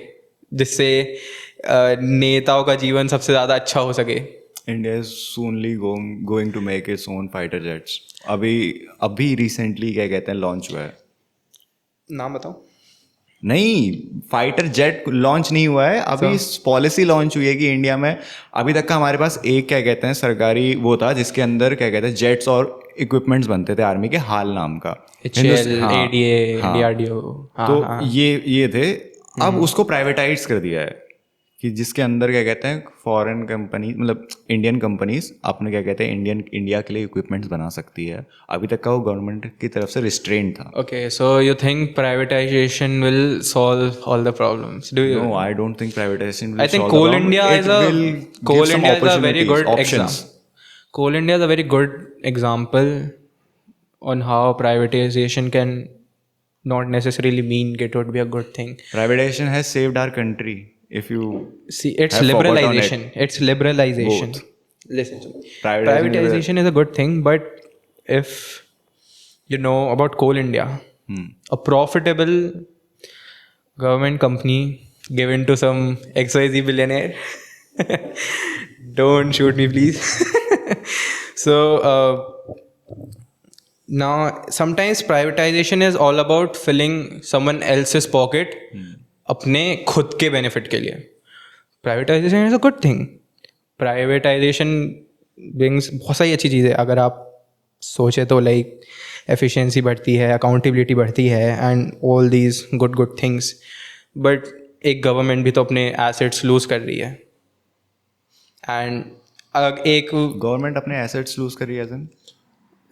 जिससे नेताओं का जीवन सबसे ज़्यादा अच्छा हो सके. India is soonly going to make its own fighter jets. अभी रिसेंटली क्या कहते हैं लॉन्च हुआ है. नाम बताओ. नहीं, फाइटर जेट लॉन्च नहीं हुआ है अभी, पॉलिसी लॉन्च हुई है कि इंडिया में अभी तक का हमारे पास एक क्या कहते हैं सरकारी वो था जिसके अंदर क्या कहते हैं जेट्स और इक्विपमेंट्स बनते थे आर्मी के, हाल नाम का. ADA, DRDO. तो ये थे. अब उसको प्राइवेटाइज कर दिया है कि जिसके अंदर क्या कहते हैं फॉरेन कंपनी मतलब इंडियन कंपनीज अपने क्या कहते हैं इंडिया के लिए इक्विपमेंट्स बना सकती है. अभी तक का वो गवर्नमेंट की तरफ से रिस्ट्रेंट था. Okay, so you think privatization will solve all the problems? Do you? No, I don't think privatization will I think solve the Coal problem. India It is a will Coal give some India is a very opportunities, good options. example. Coal India is a very good example on how privatization can not necessarily mean it would be a good thing. Privatization has saved our country. If you See, it's have forgotten liberalization. It's liberalization. Both. Listen to me. Privatization Privatization is a good thing, but if you know about Coal India, a profitable government company given to some XYZ billionaire. Don't shoot me, please. So now sometimes privatization is all about filling someone else's pocket अपने खुद के benefit के लिए. Privatisation is a good thing. Privatisation brings बहुत सारी अच्छी चीज़ें. अगर आप सोचे तो लाइक एफिशिएंसी बढ़ती है, अकाउंटेबिलिटी बढ़ती है, and all these good things. But एक गवर्नमेंट भी तो अपने एसेट्स लूज कर रही है. एंड एक गवर्नमेंट अपने एसेट्स लूज कर रही है.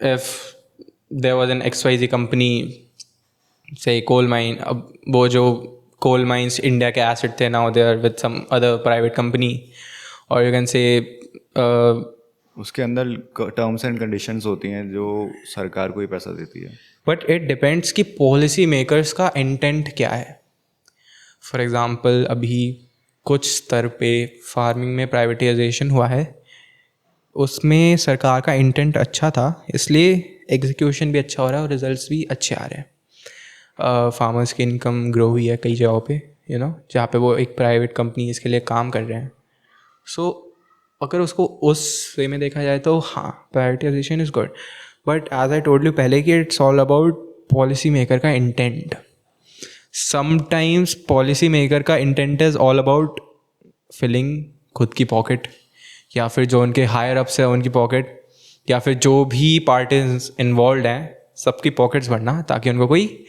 if there was an XYZ company, say coal mine, अब वो जो coal mines इंडिया के एसेट थे, now they are with some other private company, or you can say उसके अंदर टर्म्स एंड कंडीशंस होती हैं जो सरकार को ही पैसा देती है। बट इट डिपेंड्स कि पॉलिसी मेकर्स का इंटेंट क्या है। फॉर एग्ज़ाम्पल अभी कुछ स्तर पे फार्मिंग में प्राइवेटाइजेशन हुआ है, उसमें सरकार का इंटेंट अच्छा था, इसलिए एग्जीक्यूशन भी अच्छा हो रहा है और रिजल्ट्स भी अच्छे आ रहे हैं। फार्मर्स की इनकम ग्रो हुई है कई जगहों पे, जहाँ पे वो एक प्राइवेट कंपनी इसके लिए काम कर रहे हैं। सो अगर उसको उस वे में देखा जाए तो हाँ, privatisation is good, but as I told you पहले कि it's all about policy maker का इंटेंट। समटाइम्स पॉलिसी मेकर का intent is all about filling खुद की पॉकेट, या फिर जो उनके हायर अप्स है उनकी पॉकेट, या फिर जो भी पार्टीज इन्वॉल्व हैं सबकी पॉकेट्स भरना, ताकि उनको कोई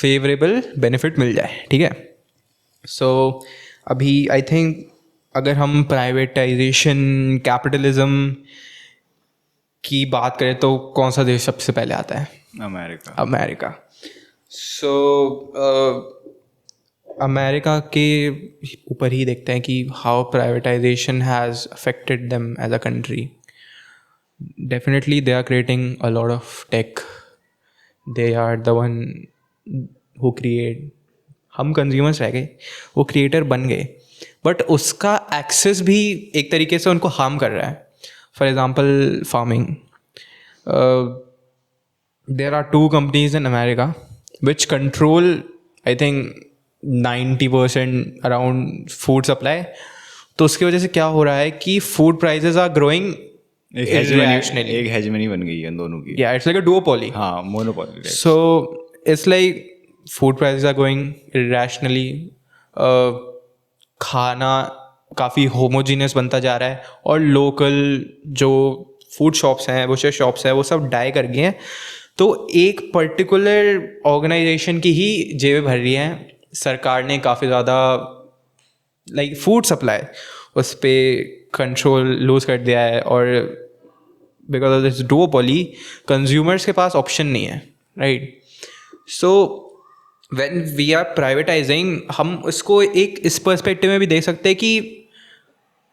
फेवरेबल बेनिफिट मिल जाए। ठीक है, सो अभी आई थिंक अगर हम प्राइवेटाइजेशन कैपिटलिज्म की बात करें तो कौन सा देश सबसे पहले आता है? अमेरिका। सो अमेरिका के ऊपर ही देखते हैं कि how privatisation has affected them as a country. Definitely they are creating a lot of tech, they are the one who create. हम कंज्यूमर्स रह गए, वो क्रिएटर बन गए, बट उसका एक्सेस भी एक तरीके से उनको हार्म कर रहा है। For example farming, there are 2 companies in America which control I think 90% around food supply. तो उसकी वजह से क्या हो रहा है कि food prices are growing irrationally. एक हेजमनी बन गई है इन दोनों की। Yeah, it's like a duopoly. हाँ, monopoly. So it's like food prices are going irrationally. खाना काफ़ी होमोजीनियस बनता जा रहा है, और लोकल जो फूड शॉप्स हैं, बुशर शॉप्स हैं, वो सब डाई कर गए हैं। तो एक पर्टिकुलर ऑर्गेनाइजेशन की ही जेबें भर रही हैं। सरकार ने काफ़ी ज़्यादा लाइक फूड सप्लाई उस पर कंट्रोल लूज कर दिया है, और because of this duopoly consumers के पास ऑप्शन नहीं है, right? So when we are privatising, हम उसको एक इस पर्सपेक्टिव में भी देख सकते हैं कि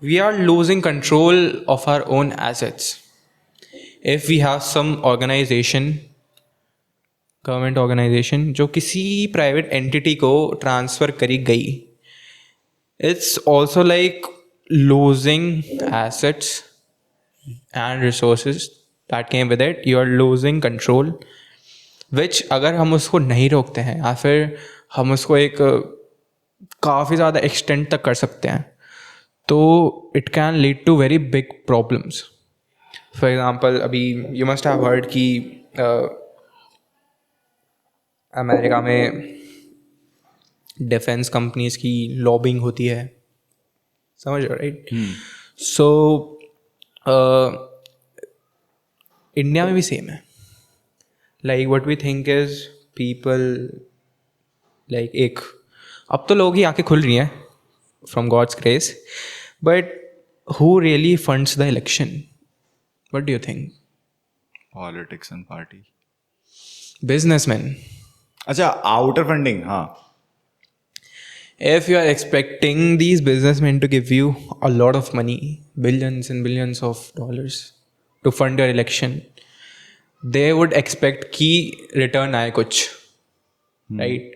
we are losing control of our own assets. If we have some organisation, government organisation जो किसी प्राइवेट एंटिटी को ट्रांसफ़र करी गई, it's also like losing assets and resources that came with it. You are losing control, which अगर हम उसको नहीं रोकते हैं या फिर हम उसको एक काफ़ी ज़्यादा एक्सटेंड तक कर सकते हैं, तो it can lead to very big problems. For example, अभी you must have heard कि अमेरिका में डिफेंस कंपनीज की लॉबिंग होती है, समझ रहे, राइट? सो इंडिया में भी सेम है। Like what we think is people like एक, अब तो लोग ही आंखें खुल रही हैं from God's grace, but who really funds the election? What do you think? Politics and party, businessman. अच्छा, आउटर फंडिंग, हाँ। If you are expecting these businessmen to give you a lot of money, billions and billions of dollars to fund your election, they would expect कि return आए कुछ, right?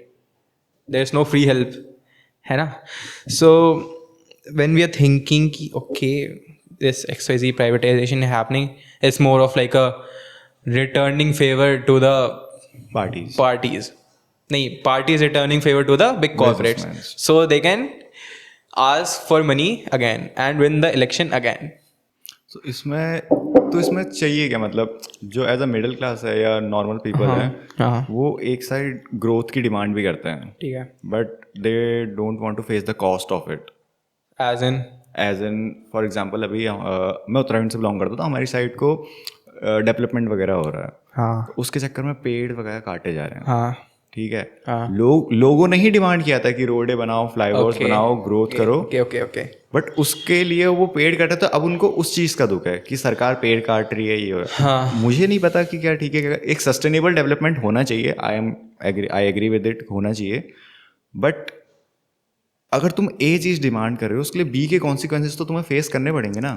There's no free help, है ना? So when we are thinking कि okay, this XYZ privatization is happening, it's more of like a returning favor to the parties. नहीं, parties returning favor to the big corporates, so they can ask for money again and win the election again. So इसमें चाहिए क्या, मतलब जो as a middle class है या normal people है, वो एक साइड ग्रोथ की डिमांड भी करते हैं, ठीक है, but they don't want to face the cost of it. As in for example अभी मैं उत्तराखंड से बिलोंग करता हूँ, तो हमारी साइड को डेवलपमेंट वगैरह हो रहा है, हाँ, उसके चक्कर में पेड़ वगैरह काटे जा रहे हैं, हाँ, ठीक है, हाँ. लोगों ने ही डिमांड किया था कि रोडे बनाओ, फ्लाईओवर्स बनाओ, ग्रोथ करो, ओके, बट उसके लिए वो पेड़ काटे, तो अब उनको उस चीज़ का दुख है कि सरकार पेड़ काट रही है, ये हाँ. मुझे नहीं पता कि क्या ठीक है, एक सस्टेनेबल डेवलपमेंट होना चाहिए, आई एग्री विद इट, होना चाहिए, बट अगर तुम ए चीज़ डिमांड कर रहे हो, उसके लिए बी के कॉन्सिक्वेंसेस तो तुम्हें फेस करने पड़ेंगे ना।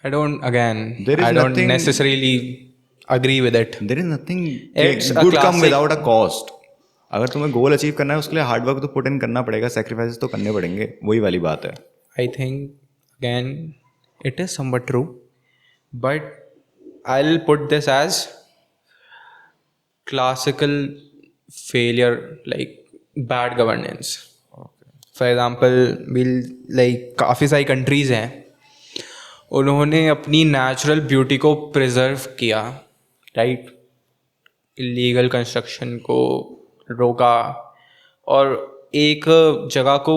I don't, again, There is I don't nothing- necessarily agree with it. There is nothing It's a good come classic- without a cost. अगर तुम्हें गोल अचीव करना है उसके लिए हार्ड वर्क तो पुट इन करना पड़ेगा, सेक्रीफाइसेस तो करने पड़ेंगे, वही वाली बात है. I think, again, it is somewhat true, but I'll put this as classical failure, like bad governance. For example, काफ़ी सारी कंट्रीज़ हैं, उन्होंने अपनी नेचुरल ब्यूटी को प्रिजर्व किया, राइट. इलीगल कंस्ट्रक्शन को रोका और एक जगह को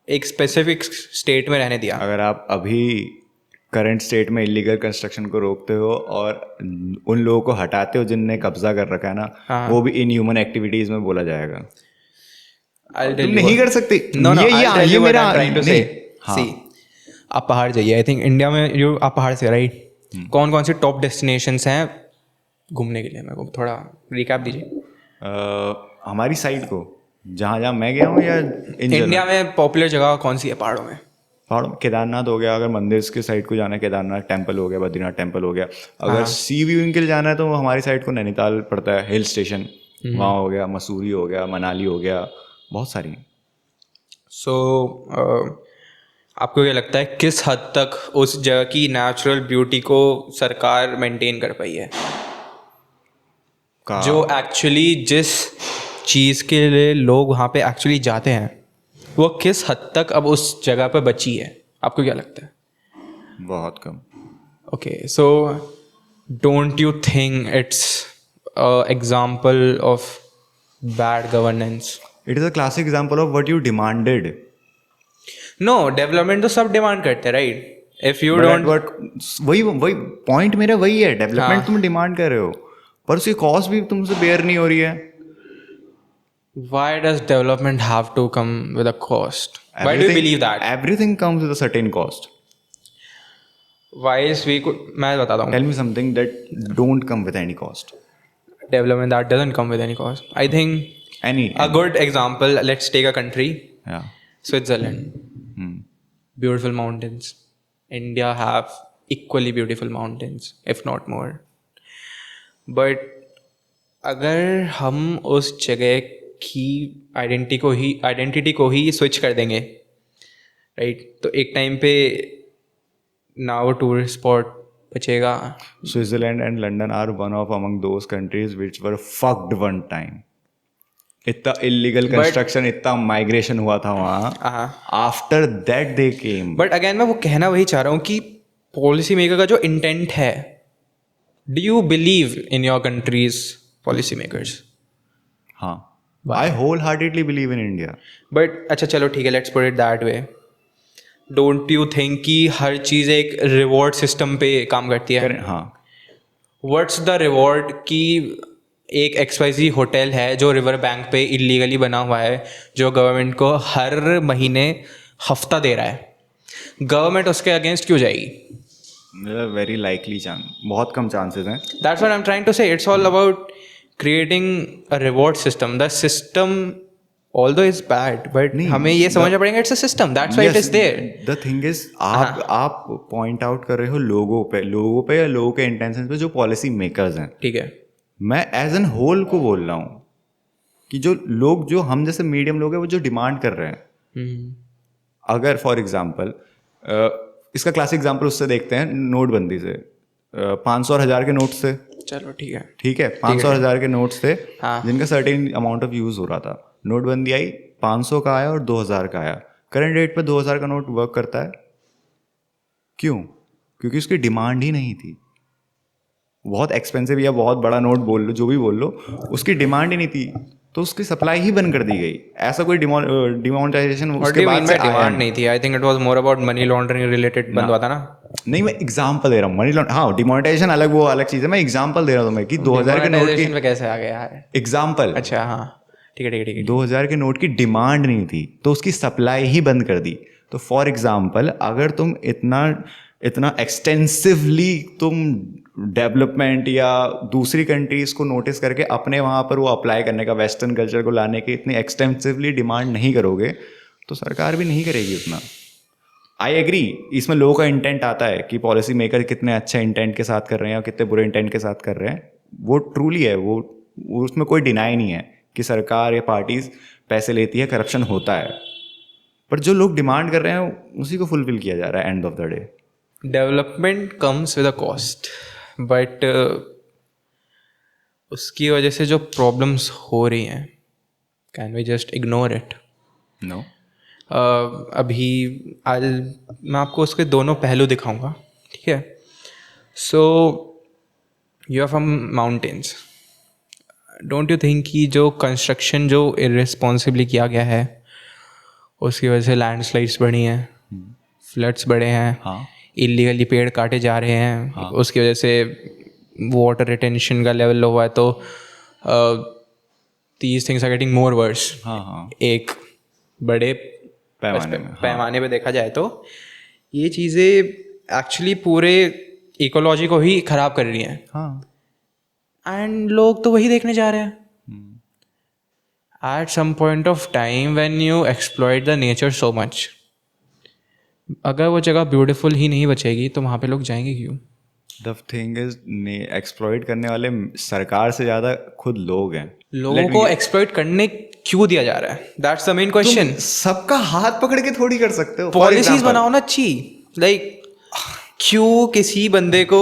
एक स्पेसिफिक स्टेट में रहने दिया. अगर आप अभी करंट स्टेट में इलीगल कंस्ट्रक्शन को रोकते हो और उन लोगों को हटाते हो जिनने कब्जा कर रखा है ना, वो भी इनह्यूमन एक्टिविटीज में बोला जाएगा. I'll tell तुम you नहीं what- कर सकती. No, no, ये I'll tell you what मेरा I'm trying to say. हाँ. See, आप पहाड़ जाइए. आई थिंक इंडिया में जो आप पहाड़ से, राइट, कौन कौन से टॉप डेस्टिनेशंस हैं घूमने के लिए? मेरे को थोड़ा रिकैप दीजिए. हमारी साइड को जहाँ जहाँ मैं गया हूँ या इंडिया में पॉपुलर जगह कौन सी है पहाड़ों में? पहाड़ों में केदारनाथ हो गया. अगर मंदिर के साइड को जाना है, केदारनाथ टेम्पल हो गया, बद्रीनाथ टेम्पल हो गया. अगर सी व्यूइंग के लिए जाना है तो हमारी साइड को नैनीताल पड़ता है, हिल स्टेशन वहाँ हो गया, मसूरी हो गया, मनाली हो गया, बहुत सारी. सो आपको क्या लगता है किस हद तक उस जगह की नेचुरल ब्यूटी को सरकार मेंटेन कर पाई है? जो एक्चुअली जिस चीज़ के लिए लोग वहाँ पे एक्चुअली जाते हैं, वो किस हद तक अब उस जगह पे बची है? आपको क्या लगता है? बहुत कम. Okay, so don't you think it's example of bad governance? It is a classic example of what you demanded. No, development तो सब डिमांड करते हैं, राइट? इफ यू डोंट, वही वही पॉइंट मेरा वही है. डेवलपमेंट तुम डिमांड कर रहे हो पर उसकी कॉस्ट भी तुमसे बेयर नहीं हो रही है. why does development have to come with a cost? Why do you believe that? Everything comes with a certain cost. Whilst we could, मैं बताता हूँ, Tell me something that don't come with any cost. development that doesn't come with any cost. I think Any. a good example, let's take a country, Yeah. Switzerland. Beautiful mountains. India have equally beautiful mountains, if not more. But अगर हम उस जगह की identity को ही switch कर देंगे, right, तो एक टाइम पे ना वो टूरिस्ट स्पॉट बचेगा. Switzerland and London are one of among those countries which were fucked one time. इतना इलीगल कंस्ट्रक्शन, इतना माइग्रेशन हुआ था वहाँ. After that they came. But again मैं वो कहना वही चाह रहा हूँ कि पॉलिसी मेकर का जो इंटेंट है, do you believe in your country's policy makers? हाँ, I wholeheartedly believe in India. But अच्छा चलो ठीक है, let's put it that way. Don't you think कि हर चीज़ एक रिवॉर्ड सिस्टम पे काम करती है? हाँ. व्हाट्स द रिवॉर्ड कि एक XYZ होटल है जो रिवर बैंक पे इलीगली बना हुआ है, जो गवर्नमेंट को हर महीने हफ्ता दे रहा है, गवर्नमेंट उसके अगेंस्ट क्यों जाएगी? वेरी लाइकली चांस, बहुत कम चांसेस हैं. That's what I'm trying to say. It's all about creating a reward system. The system, although it's bad, but हमें ये समझना पड़ेगा it's a system. That's why it is there. The thing is, आप point out कर रहे हो लोगों पे या लोगों के इंटेंशन पे जो पॉलिसी मेकर्स हैं. ठीक है, मैं एज एन होल को बोल रहा हूँ कि जो लोग, जो हम जैसे मीडियम लोग हैं, वो जो डिमांड कर रहे हैं. अगर फॉर एग्जांपल इसका क्लासिक एग्जांपल उससे देखते हैं, नोटबंदी से. 500 और 1000 के नोट से, चलो ठीक है, ठीक है, 500 और 1000 के नोट्स थे हाँ. जिनका सर्टेन अमाउंट ऑफ यूज हो रहा था. नोटबंदी आई, 500 का आया और 2000 का आया. करंट रेट पे 2000 का नोट वर्क करता है. क्यों? क्योंकि उसकी डिमांड ही नहीं थी. बहुत एक्सपेंसिव या बहुत बड़ा नोट बोल लो, जो भी बोल लो, उसकी डिमांड ही नहीं थी, तो उसकी सप्लाई ही बंद कर दी गई. ऐसा कोई डिमोनेटाइजेशन उसके बाद से डिमांड नहीं थी. I think it was more about money laundering related बंद हुआ था ना. नहीं, मैं एग्जांपल दे रहा हूँ. मनी लॉन्ड्रिंग, हाँ, डिमोनेटाइजेशन अलग, वो अलग चीज़ है. मैं एग्जांपल दे रहा हूँ तुम्हें कि 2000 के नोट की पे कैसे आ गया है एग्जांपल. अच्छा हाँ, ठीक है ठीक है ठीक है. 2000 के नोट की डिमांड नहीं थी तो उसकी सप्लाई ही बंद कर दी. तो फॉर एग्जांपल, अगर तुम इतना एक्सटेंसिवली तुम डेवलपमेंट या दूसरी कंट्रीज को नोटिस करके अपने वहाँ पर वो अप्लाई करने का, वेस्टर्न कल्चर को लाने की इतनी एक्सटेंसिवली डिमांड नहीं करोगे तो सरकार भी नहीं करेगी उतना. आई एग्री, इसमें लोगों का इंटेंट आता है कि पॉलिसी मेकर कितने अच्छे इंटेंट के साथ कर रहे हैं और कितने बुरे इंटेंट के साथ कर रहे हैं, वो ट्रूली है, वो उसमें कोई डिनाई नहीं है कि सरकार या पार्टीज पैसे लेती है, करप्शन होता है, पर जो लोग डिमांड कर रहे हैं उसी को फुलफिल किया जा रहा है end of the day. Development comes with a cost, but उसकी वजह से जो प्रॉब्लम्स हो रही हैं, can we just ignore it? No. अभी मैं आपको उसके दोनों पहलू दिखाऊंगा, ठीक है? So you are from mountains, don't you think कि जो कंस्ट्रक्शन जो इररिस्पॉन्सिबली किया गया है उसकी वजह से लैंडस्लाइड्स बढ़ी हैं, फ्लड्स बढ़े हैं, हाँ। इलीगली पेड़ काटे जा रहे हैं, हाँ। उसकी वजह से वाटर रिटेंशन का लेवल लो हुआ है, तो these things are getting more worse. हाँ। एक बड़े पैमाने पे देखा जाए तो ये चीज़ें एक्चुअली पूरे इकोलॉजी को ही ख़राब कर रही हैं। हाँ। एंड लोग तो वही देखने जा रहे हैं। At some point of time when you exploit the nature so much, अगर वो जगह ब्यूटीफुल ही नहीं बचेगी तो वहाँ पे लोग जाएंगे क्यों? द थिंग इज, एक्सप्लॉइट करने वाले सरकार से ज़्यादा खुद लोग हैं। लोगों को एक्सप्लॉइट करने क्यों दिया जा रहा है? That's the main question. सबका हाथ पकड़ के थोड़ी कर सकते हो। पॉलिसीज बनाओ ना अच्छी, लाइक क्यों किसी बंदे को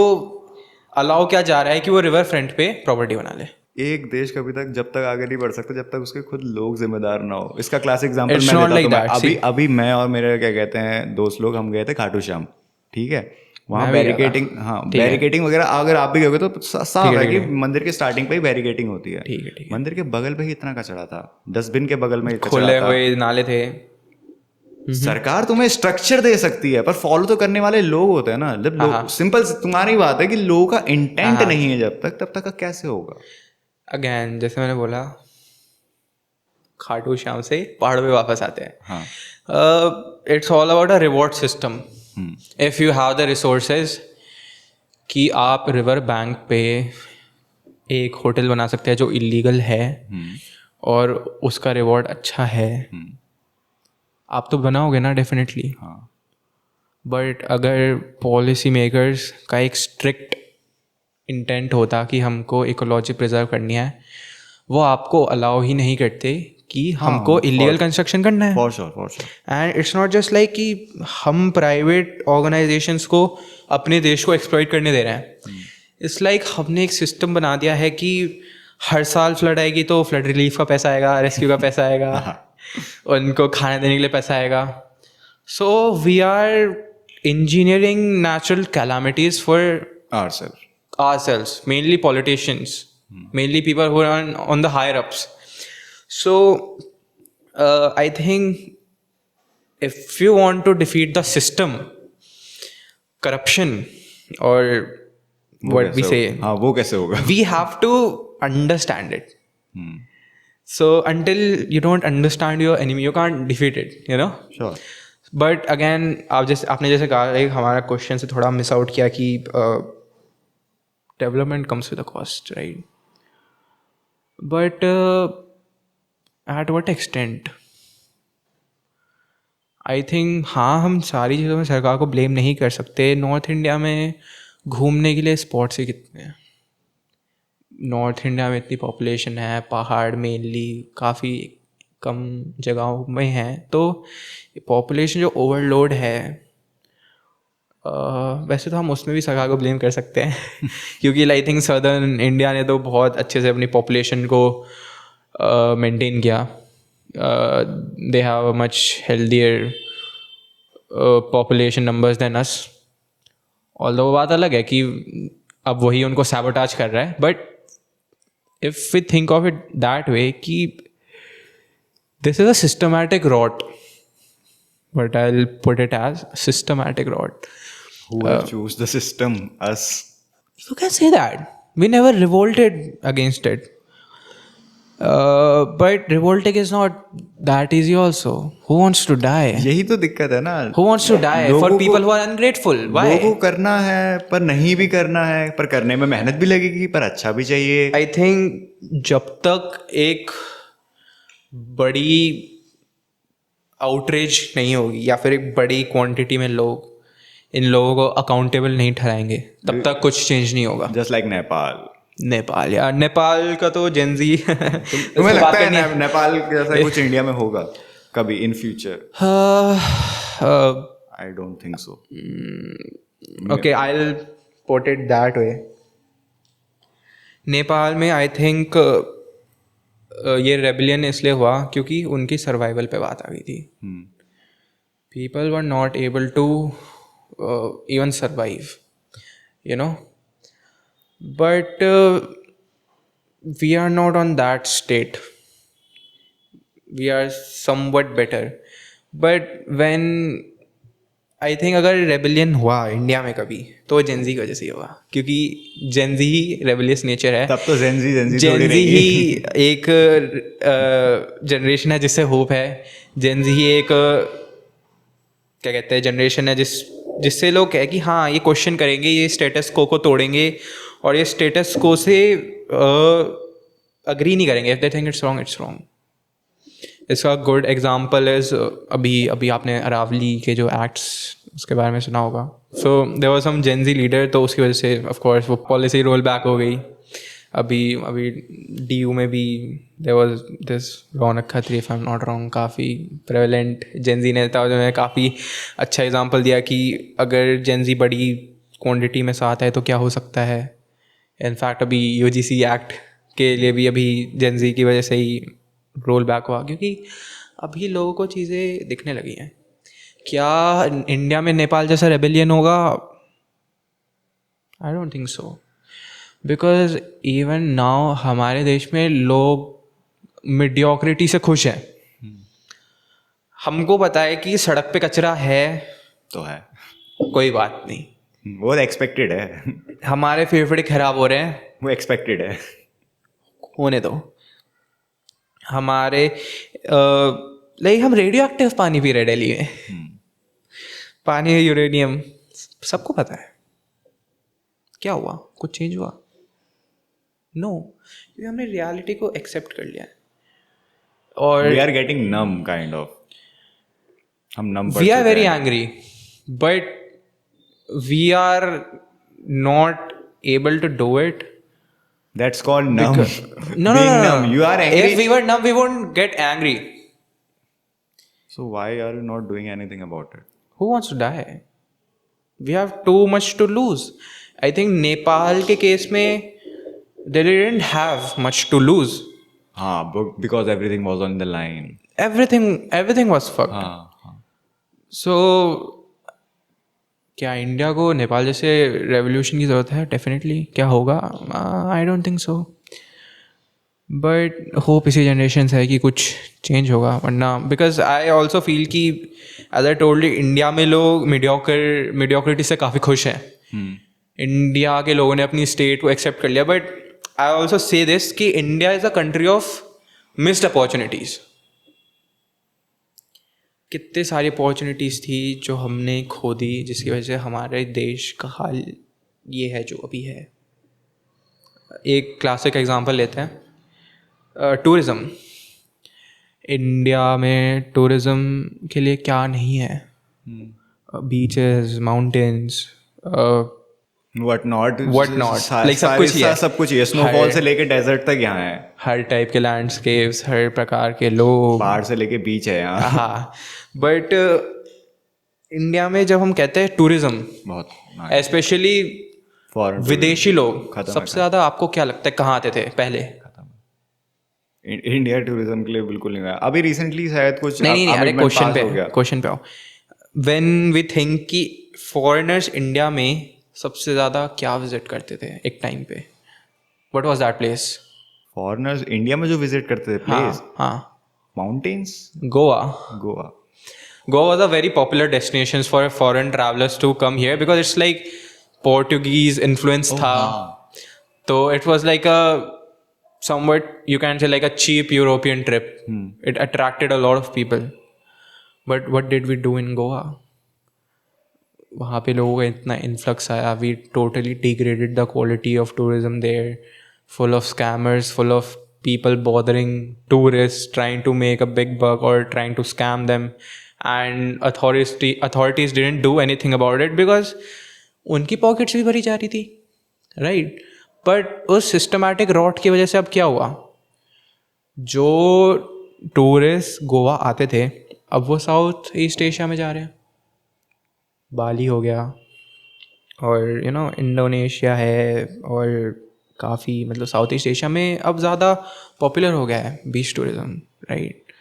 अलाउ किया जा रहा है कि वो रिवर फ्रंट पे प्रॉपर्टी बना ले? एक देश कभी तक जब तक आगे नहीं बढ़ सकता जब तक उसके खुद लोग जिम्मेदार ना हो। इसका क्लासिक एग्जांपल It's मैं not देता like हूं। that, अभी see. अभी मैं और मेरे क्या कहते हैं दोस्त लोग, हम गए थे खाटू श्याम, ठीक है? वहाँ मैं भी गया था। बैरिकेटिंग, हाँ ठीक है। बैरिकेटिंग वगैरह अगर आप भी गए तो साफ है ठीक कि है। मंदिर के स्टार्टिंग पे ही बैरिकेटिंग होती है। ठीक है। मंदिर के बगल पे ही इतना कचरा था, डस्टबिन के बगल में कचरा खुले था। हुए नाले थे। सरकार तुम्हें स्ट्रक्चर दे सकती है पर फॉलो तो करने वाले लोग होते हैं ना। जब लोग, सिंपल तुम्हारी बात है कि लोगों का इंटेंट नहीं है जब तक, तब तक का कैसे होगा? अगेन जैसे मैंने बोला, खाटू श्याम से पहाड़ों पे वापस आते हैं। हाँ। It's all about a reward system. If you have the resources कि आप रिवर बैंक पे एक होटल बना सकते हैं जो इलीगल है और उसका रिवॉर्ड अच्छा है, आप तो बनाओगे ना डेफिनेटली। हाँ। बट अगर पॉलिसी मेकर्स का एक स्ट्रिक्ट इंटेंट होता कि हमको इकोलॉजी प्रिजर्व करनी है, वो आपको अलाउ ही नहीं करते कि हमको इलीगल कंस्ट्रक्शन करना है। For sure. And it's not just like कि हम प्राइवेट ऑर्गेनाइजेशंस को अपने देश को एक्सप्लॉइट करने दे रहे हैं। इट्स लाइक हमने एक सिस्टम बना दिया है कि हर साल फ्लड आएगी तो फ्लड रिलीफ का पैसा आएगा, रेस्क्यू का पैसा आएगा, उनको खाने देने के लिए पैसा आएगा। So we are engineering natural calamities for ourselves, mainly politicians, mainly people who are on the higher ups. So I think if you want to defeat the system, corruption, or what we say, हाँ वो कैसे होगा? we have to understand it. So until you don't understand your enemy, you can't defeat it, you know? Sure. But again, आपने जैसे कहा, एक हमारा question से थोड़ा मिस आउट किया कि development comes with a cost, right? But at what extent? I think हाँ, हम सारी चीज़ों में सरकार को ब्लेम नहीं कर सकते। नॉर्थ इंडिया में घूमने के लिए स्पॉट्स ही कितने हैं। नॉर्थ इंडिया में इतनी पॉपुलेशन है, पहाड़ मेनली काफ़ी कम जगहों में हैं, तो पॉपुलेशन जो ओवरलोड है, वैसे तो हम उसमें भी सरकार को ब्लेम कर सकते हैं क्योंकि आई थिंक सदर्न इंडिया ने तो बहुत अच्छे से अपनी पॉपुलेशन को मेंटेन किया। They have a much healthier population numbers than us. Although वो बात अलग है कि अब वही उनको सैबोटाज कर रहा है, but if we think of it that way कि this is a systematic rot, but I will put it as systematic rot. Who will choose the system? Us. You can say that. We never revolted against it. But revolting is not that easy also. Who wants to die? यही तो दिक्कत है ना. Who wants to die for people who are ungrateful? Why? लोगों को करना है पर नहीं भी करना है, पर करने में मेहनत भी लगेगी, पर अच्छा भी चाहिए. I think जब तक एक बड़ी आउटरीच नहीं होगी या फिर एक बड़ी क्वांटिटी में लोग इन लोगों को अकाउंटेबल नहीं ठहराएंगे, तब तक कुछ चेंज नहीं होगा। Just like Nepal. नेपाल, यार नेपाल का तो जेंजी तुम्हें लगता है नेपाल जैसा कुछ इंडिया में होगा कभी in future? I don't think so. Okay, I will put it that वे। नेपाल में आई थिंक ये रेबेलियन इसलिए हुआ क्योंकि उनकी सर्वाइवल पे बात आ गई थी। People were not able to even survive, you know, but we are not on that state, we are somewhat better. But when I think अगर रेबेलियन हुआ इंडिया में कभी तो जेंजी की वजह से ही हुआ, क्योंकि जेंजी ही रेबेलियस नेचर है। तब तो जेंजी जेंजी ही एक जनरेशन है जिससे होप है। जेंजी ही एक क्या कहते हैं जनरेशन है जिससे लोग कहे कि हाँ ये क्वेश्चन करेंगे, ये स्टेटस को तोड़ेंगे और ये स्टेटस को से अग्री नहीं करेंगे। If they think it's wrong, it's wrong. इसका गुड एग्जाम्पल इज अभी आपने अरावली के जो एक्ट्स उसके बारे में सुना होगा। So there was some Gen Z leader, तो उसकी वजह से ऑफ कोर्स वो पॉलिसी रोल बैक हो गई। अभी DU में भी there was this Raunak Khatri, if I am not wrong, काफ़ी प्रेवलेंट जेंजी नेता ने काफ़ी अच्छा एग्जाम्पल दिया कि अगर जेंजी बड़ी क्वांटिटी में साथ है तो क्या हो सकता है। इनफैक्ट अभी UGC एक्ट के लिए भी अभी जेंजी की वजह से ही रोल बैक हुआ, क्योंकि अभी लोगों को चीज़ें दिखने लगी हैं। क्या इंडिया में नेपाल जैसा रेबेलियन होगा? I don't think so, because even now हमारे देश में लोग मीडियोक्रिटी से खुश हैं। हमको पता है कि सड़क पे कचरा है तो है, कोई बात नहीं, वो एक्सपेक्टेड है। हमारे फेफड़े खराब हो रहे हैं, वो एक्सपेक्टेड है, होने दो। हमारे लाइक हम रेडियो एक्टिव पानी पी रहे दिल्ली में, पानी है यूरेनियम, सबको पता है। क्या हुआ? कुछ चेंज हुआ? नो, क्योंकि हमने रियलिटी को एक्सेप्ट कर लिया है। और we are getting numb kind of, हम numb we are very angry, but we are not able to do it. That's called numb. No. Numb. You are angry. If we were numb, we won't get angry. So why are you not doing anything about it? Who wants to die? We have too much to lose. I think Nepal के case में they didn't have much to lose. हाँ, because everything was on the line. Everything was fucked. हाँ. So क्या India को नेपाल जैसे revolution की ज़रूरत है? डेफिनेटली। क्या होगा? I don't think so, but hope इसी जनरेशन से है कि कुछ चेंज होगा। वरना बिकॉज आई ऑल्सो फील कि एज आई टोल्ड इंडिया में लोग मीडियोक्रिटी से काफ़ी खुश हैं। इंडिया के लोगों ने अपनी स्टेट को एक्सेप्ट कर लिया, but I also say this कि India is a country of missed opportunities. कितने सारी अपॉर्चुनिटीज़ थी जो हमने खो दी, जिसकी वजह से हमारे देश का हाल ये है जो अभी है। एक क्लासिक एग्जांपल लेते हैं, टूरिज़्म। इंडिया में टूरिज़्म के लिए क्या नहीं है? Beaches, mountains, what not like सब कुछ ही है। सब कुछ ही है, स्नोफॉल से लेके डेजर्ट तक यहाँ है। हर टाइप के लैंडस्केप्स, हर प्रकार के लोग, पहाड़ से लेके बीच है यहाँ। हाँ, बट इंडिया में जब हम कहते हैं टूरिज्म, बहुत स्पेशली फॉरेन विदेशी लोग, सबसे ज़्यादा आपको क्या लगता है कहाँ आते थे पहले? इंडिया टूरिज्म के लिए बिल्कुल नहीं हुआ। अभी रिसेंटली शायद कुछ नहीं, अरे क्वेश्चन पे आओ। व्हेन वी थिंक कि फॉरेनर्स इंडिया में सबसे ज़्यादा क्या विजिट करते थे एक टाइम पे, what was that place? Foreigners India में जो विजिट करते थे प्लेस, हाँ, mountains, Goa was a very popular destination for foreign travelers to come here because it's like Portuguese influence था, तो it was like a somewhat you can say like a cheap European trip. It attracted a lot of people, but what did we do in Goa? वहाँ पे लोगों का इतना influx आया, we totally degraded the quality of tourism there, full of scammers, full of people bothering tourists, trying to make a big buck or trying to scam them, and authorities didn't do anything about it because उनकी pockets भी भरी जा रही थी, right. But उस systematic rot की वजह से अब क्या हुआ, जो टूरिस्ट गोवा आते थे अब वो साउथ ईस्ट एशिया में जा रहे हैं. बाली हो गया और इंडोनेशिया है, और काफ़ी मतलब साउथ ईस्ट एशिया में अब ज़्यादा पॉपुलर हो गया है बीच टूरिज़्म, राइट.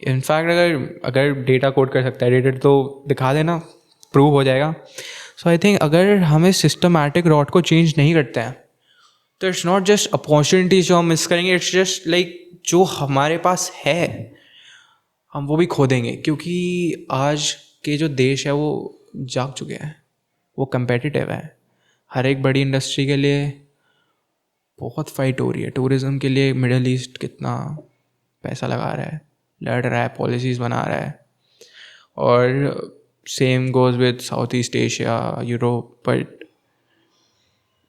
इनफैक्ट अगर डेटा कोड कर सकता है डेटा तो दिखा देना, प्रूव हो जाएगा. सो आई थिंक अगर हमें सिस्टमैटिक रॉट को चेंज नहीं करते हैं तो इट्स नॉट जस्ट अपॉर्चुनिटीज जो हम मिस करेंगे, इट्स जस्ट लाइक जो हमारे पास है हम वो भी खो देंगे. क्योंकि आज के जो देश है वो जाग चुके हैं, वो कंपेटिटिव है. हर एक बड़ी इंडस्ट्री के लिए बहुत फाइट हो रही है. टूरिज़्म के लिए मिडल ईस्ट कितना पैसा लगा रहा है, लड़ रहा है, पॉलिसीज़ बना रहा है. और same goes with South East Asia, Europe. But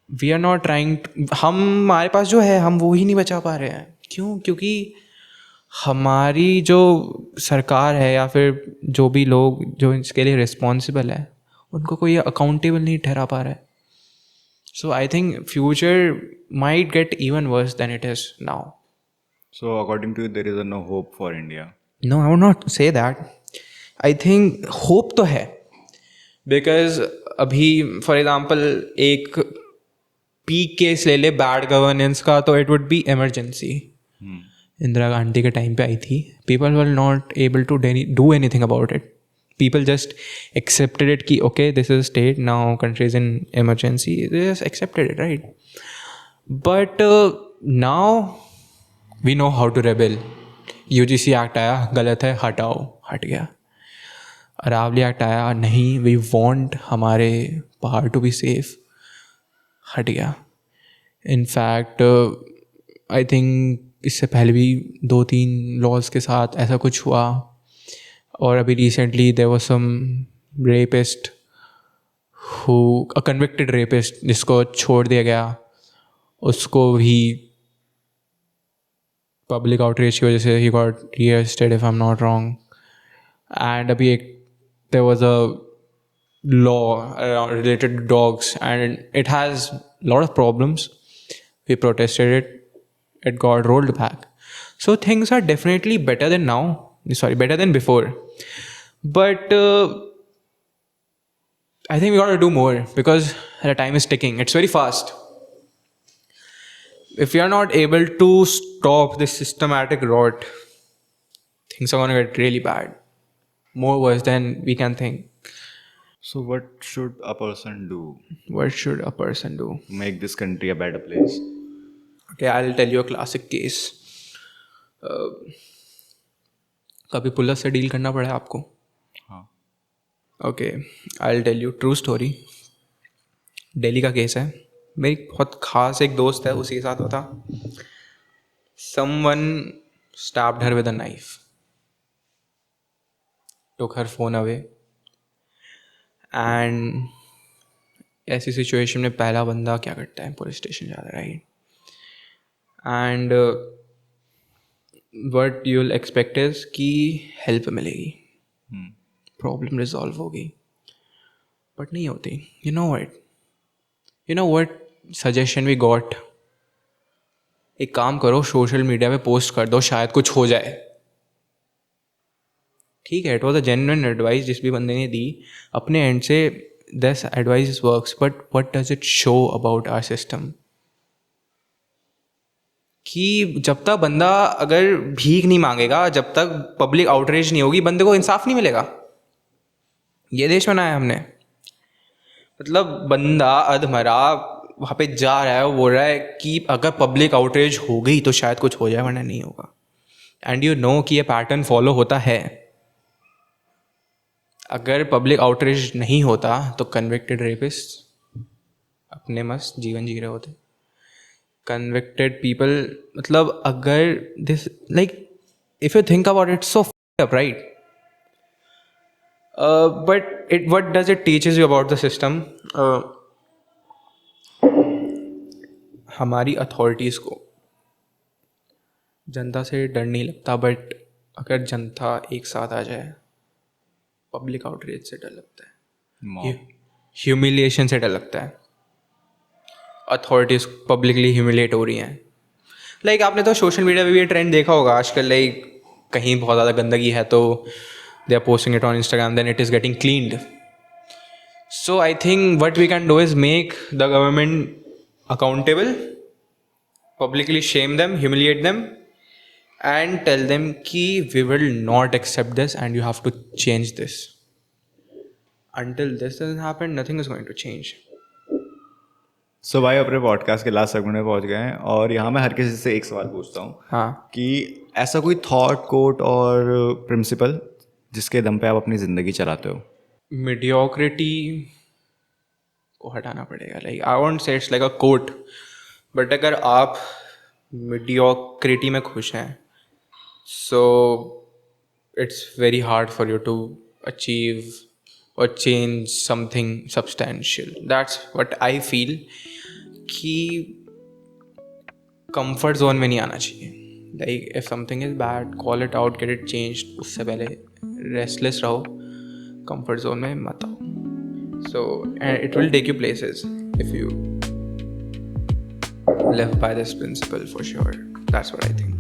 we are not trying, हमारे पास जो है हम वो ही नहीं बचा पा रहे हैं. क्यों? क्योंकि हमारी जो सरकार है या फिर जो भी लोग जो इसके लिए रिस्पॉन्सिबल है उनको कोई अकाउंटेबल नहीं ठहरा पा रहा है. So I think future might get even worse than it is now. So according to you, there is no hope for India. No, I would not say that. I think hope तो है, because अभी for example एक peak case ले ले bad governance का, तो it would be emergency. Indira Gandhi के time पे आई थी. People were not able to do anything about it. People just accepted it कि okay this is state, now country is in emergency, they just accepted it, right. But now we know how to rebel. UGC act आया, गलत है, हटाओ, हट गया. Aravalli act आया, नहीं we want हमारे पहाड़ टू बी सेफ, हट गया. इनफैक्ट आई थिंक इससे पहले भी 2-3 लॉज के साथ ऐसा कुछ हुआ. और अभी recently there was some rapist a convicted rapist जिसको छोड़ दिया गया, उसको भी पब्लिक आउटरीच की वजह से ही got arrested if I am not wrong. And अभी एक there was a law related to dogs and it has a lot of problems. We protested it, it got rolled back. So things are definitely better than now, better than before. But I think we got to do more because the time is ticking. It's very fast. If we are not able to stop this systematic rot, things are going to get really bad, more worse than we can think. So what should a person do? What should a person do? Make this country a better place. Okay, I'll tell you a classic case. कभी police से deal करना पड़ा है आपको? हाँ. Okay, I'll tell you true story. Delhi का case है. मेरी बहुत खास एक दोस्त है, उसी के साथ हुआ था. Someone stabbed her with a knife. Took her phone away. And ऐसी सिचुएशन में पहला बंदा क्या करता है? पुलिस स्टेशन जाता है, right. And what you will expect is कि हेल्प मिलेगी, प्रॉब्लम रिजॉल्व होगी, बट नहीं होती. You know what suggestion we got? एक काम करो, सोशल मीडिया पे पोस्ट कर दो, शायद कुछ हो जाए. ठीक है, it was a genuine advice जिस भी बंदे ने दी अपने एंड से. This advice works, but what does it show about our system? कि जब तक बंदा अगर भीख नहीं मांगेगा, जब तक पब्लिक आउटरीच नहीं होगी, बंदे को इंसाफ नहीं मिलेगा. ये देश बनाया हमने. मतलब बंदा अधमरा वहाँ पे जा रहा है, वो बोल रहा है कि अगर पब्लिक आउटरीच हो गई तो शायद कुछ हो जाए, वरना नहीं होगा. एंड यू नो कि ये पैटर्न फॉलो होता है. अगर पब्लिक आउटरीच नहीं होता तो कन्विक्टेड रेपिस्ट अपने मस्त जीवन जी रहे होते. कन्विक्टेड पीपल, मतलब अगर this like if you think about it, so up, right. But it what does it teaches you about the system? हमारी अथॉरिटीज़ को जनता से डर नहीं लगता, बट अगर जनता एक साथ आ जाए, पब्लिक आउटरीच से डर लगता है, ह्यूमिलिएशन से डर लगता है। अथॉरिटीज़ पब्लिकली ह्यूमिलेट हो रही हैं। लाइक आपने तो सोशल मीडिया पे भी ये ट्रेंड देखा होगा आजकल, लाइक कहीं बहुत ज़्यादा गंदगी है तो they are posting it on Instagram, then it is getting cleaned. So I think what we can do is make the government accountable, publicly shame them, humiliate them, and tell them ki we will not accept this and you have to change this. Until this doesn't happen, nothing is going to change. सो भाई अपने podcast के last segment में पहुंच गए हैं और यहाँ मैं हर किसी से एक सवाल पूछता हूँ हाँ, कि ऐसा कोई थॉट कोट और प्रिंसिपल जिसके दम पे आप अपनी ज़िंदगी चलाते हो। mediocrity को हटाना पड़ेगा। Like I won't say it's like a quote, but अगर आप mediocrity में खुश हैं, so it's very hard for you to achieve or change something substantial. That's what I feel कि comfort zone में नहीं आना चाहिए। Like if something is bad, call it out, get it changed. उससे पहले restless रहो, comfort zone में मत आओ। So and it will take you places if you live by this principle for sure. That's what I think.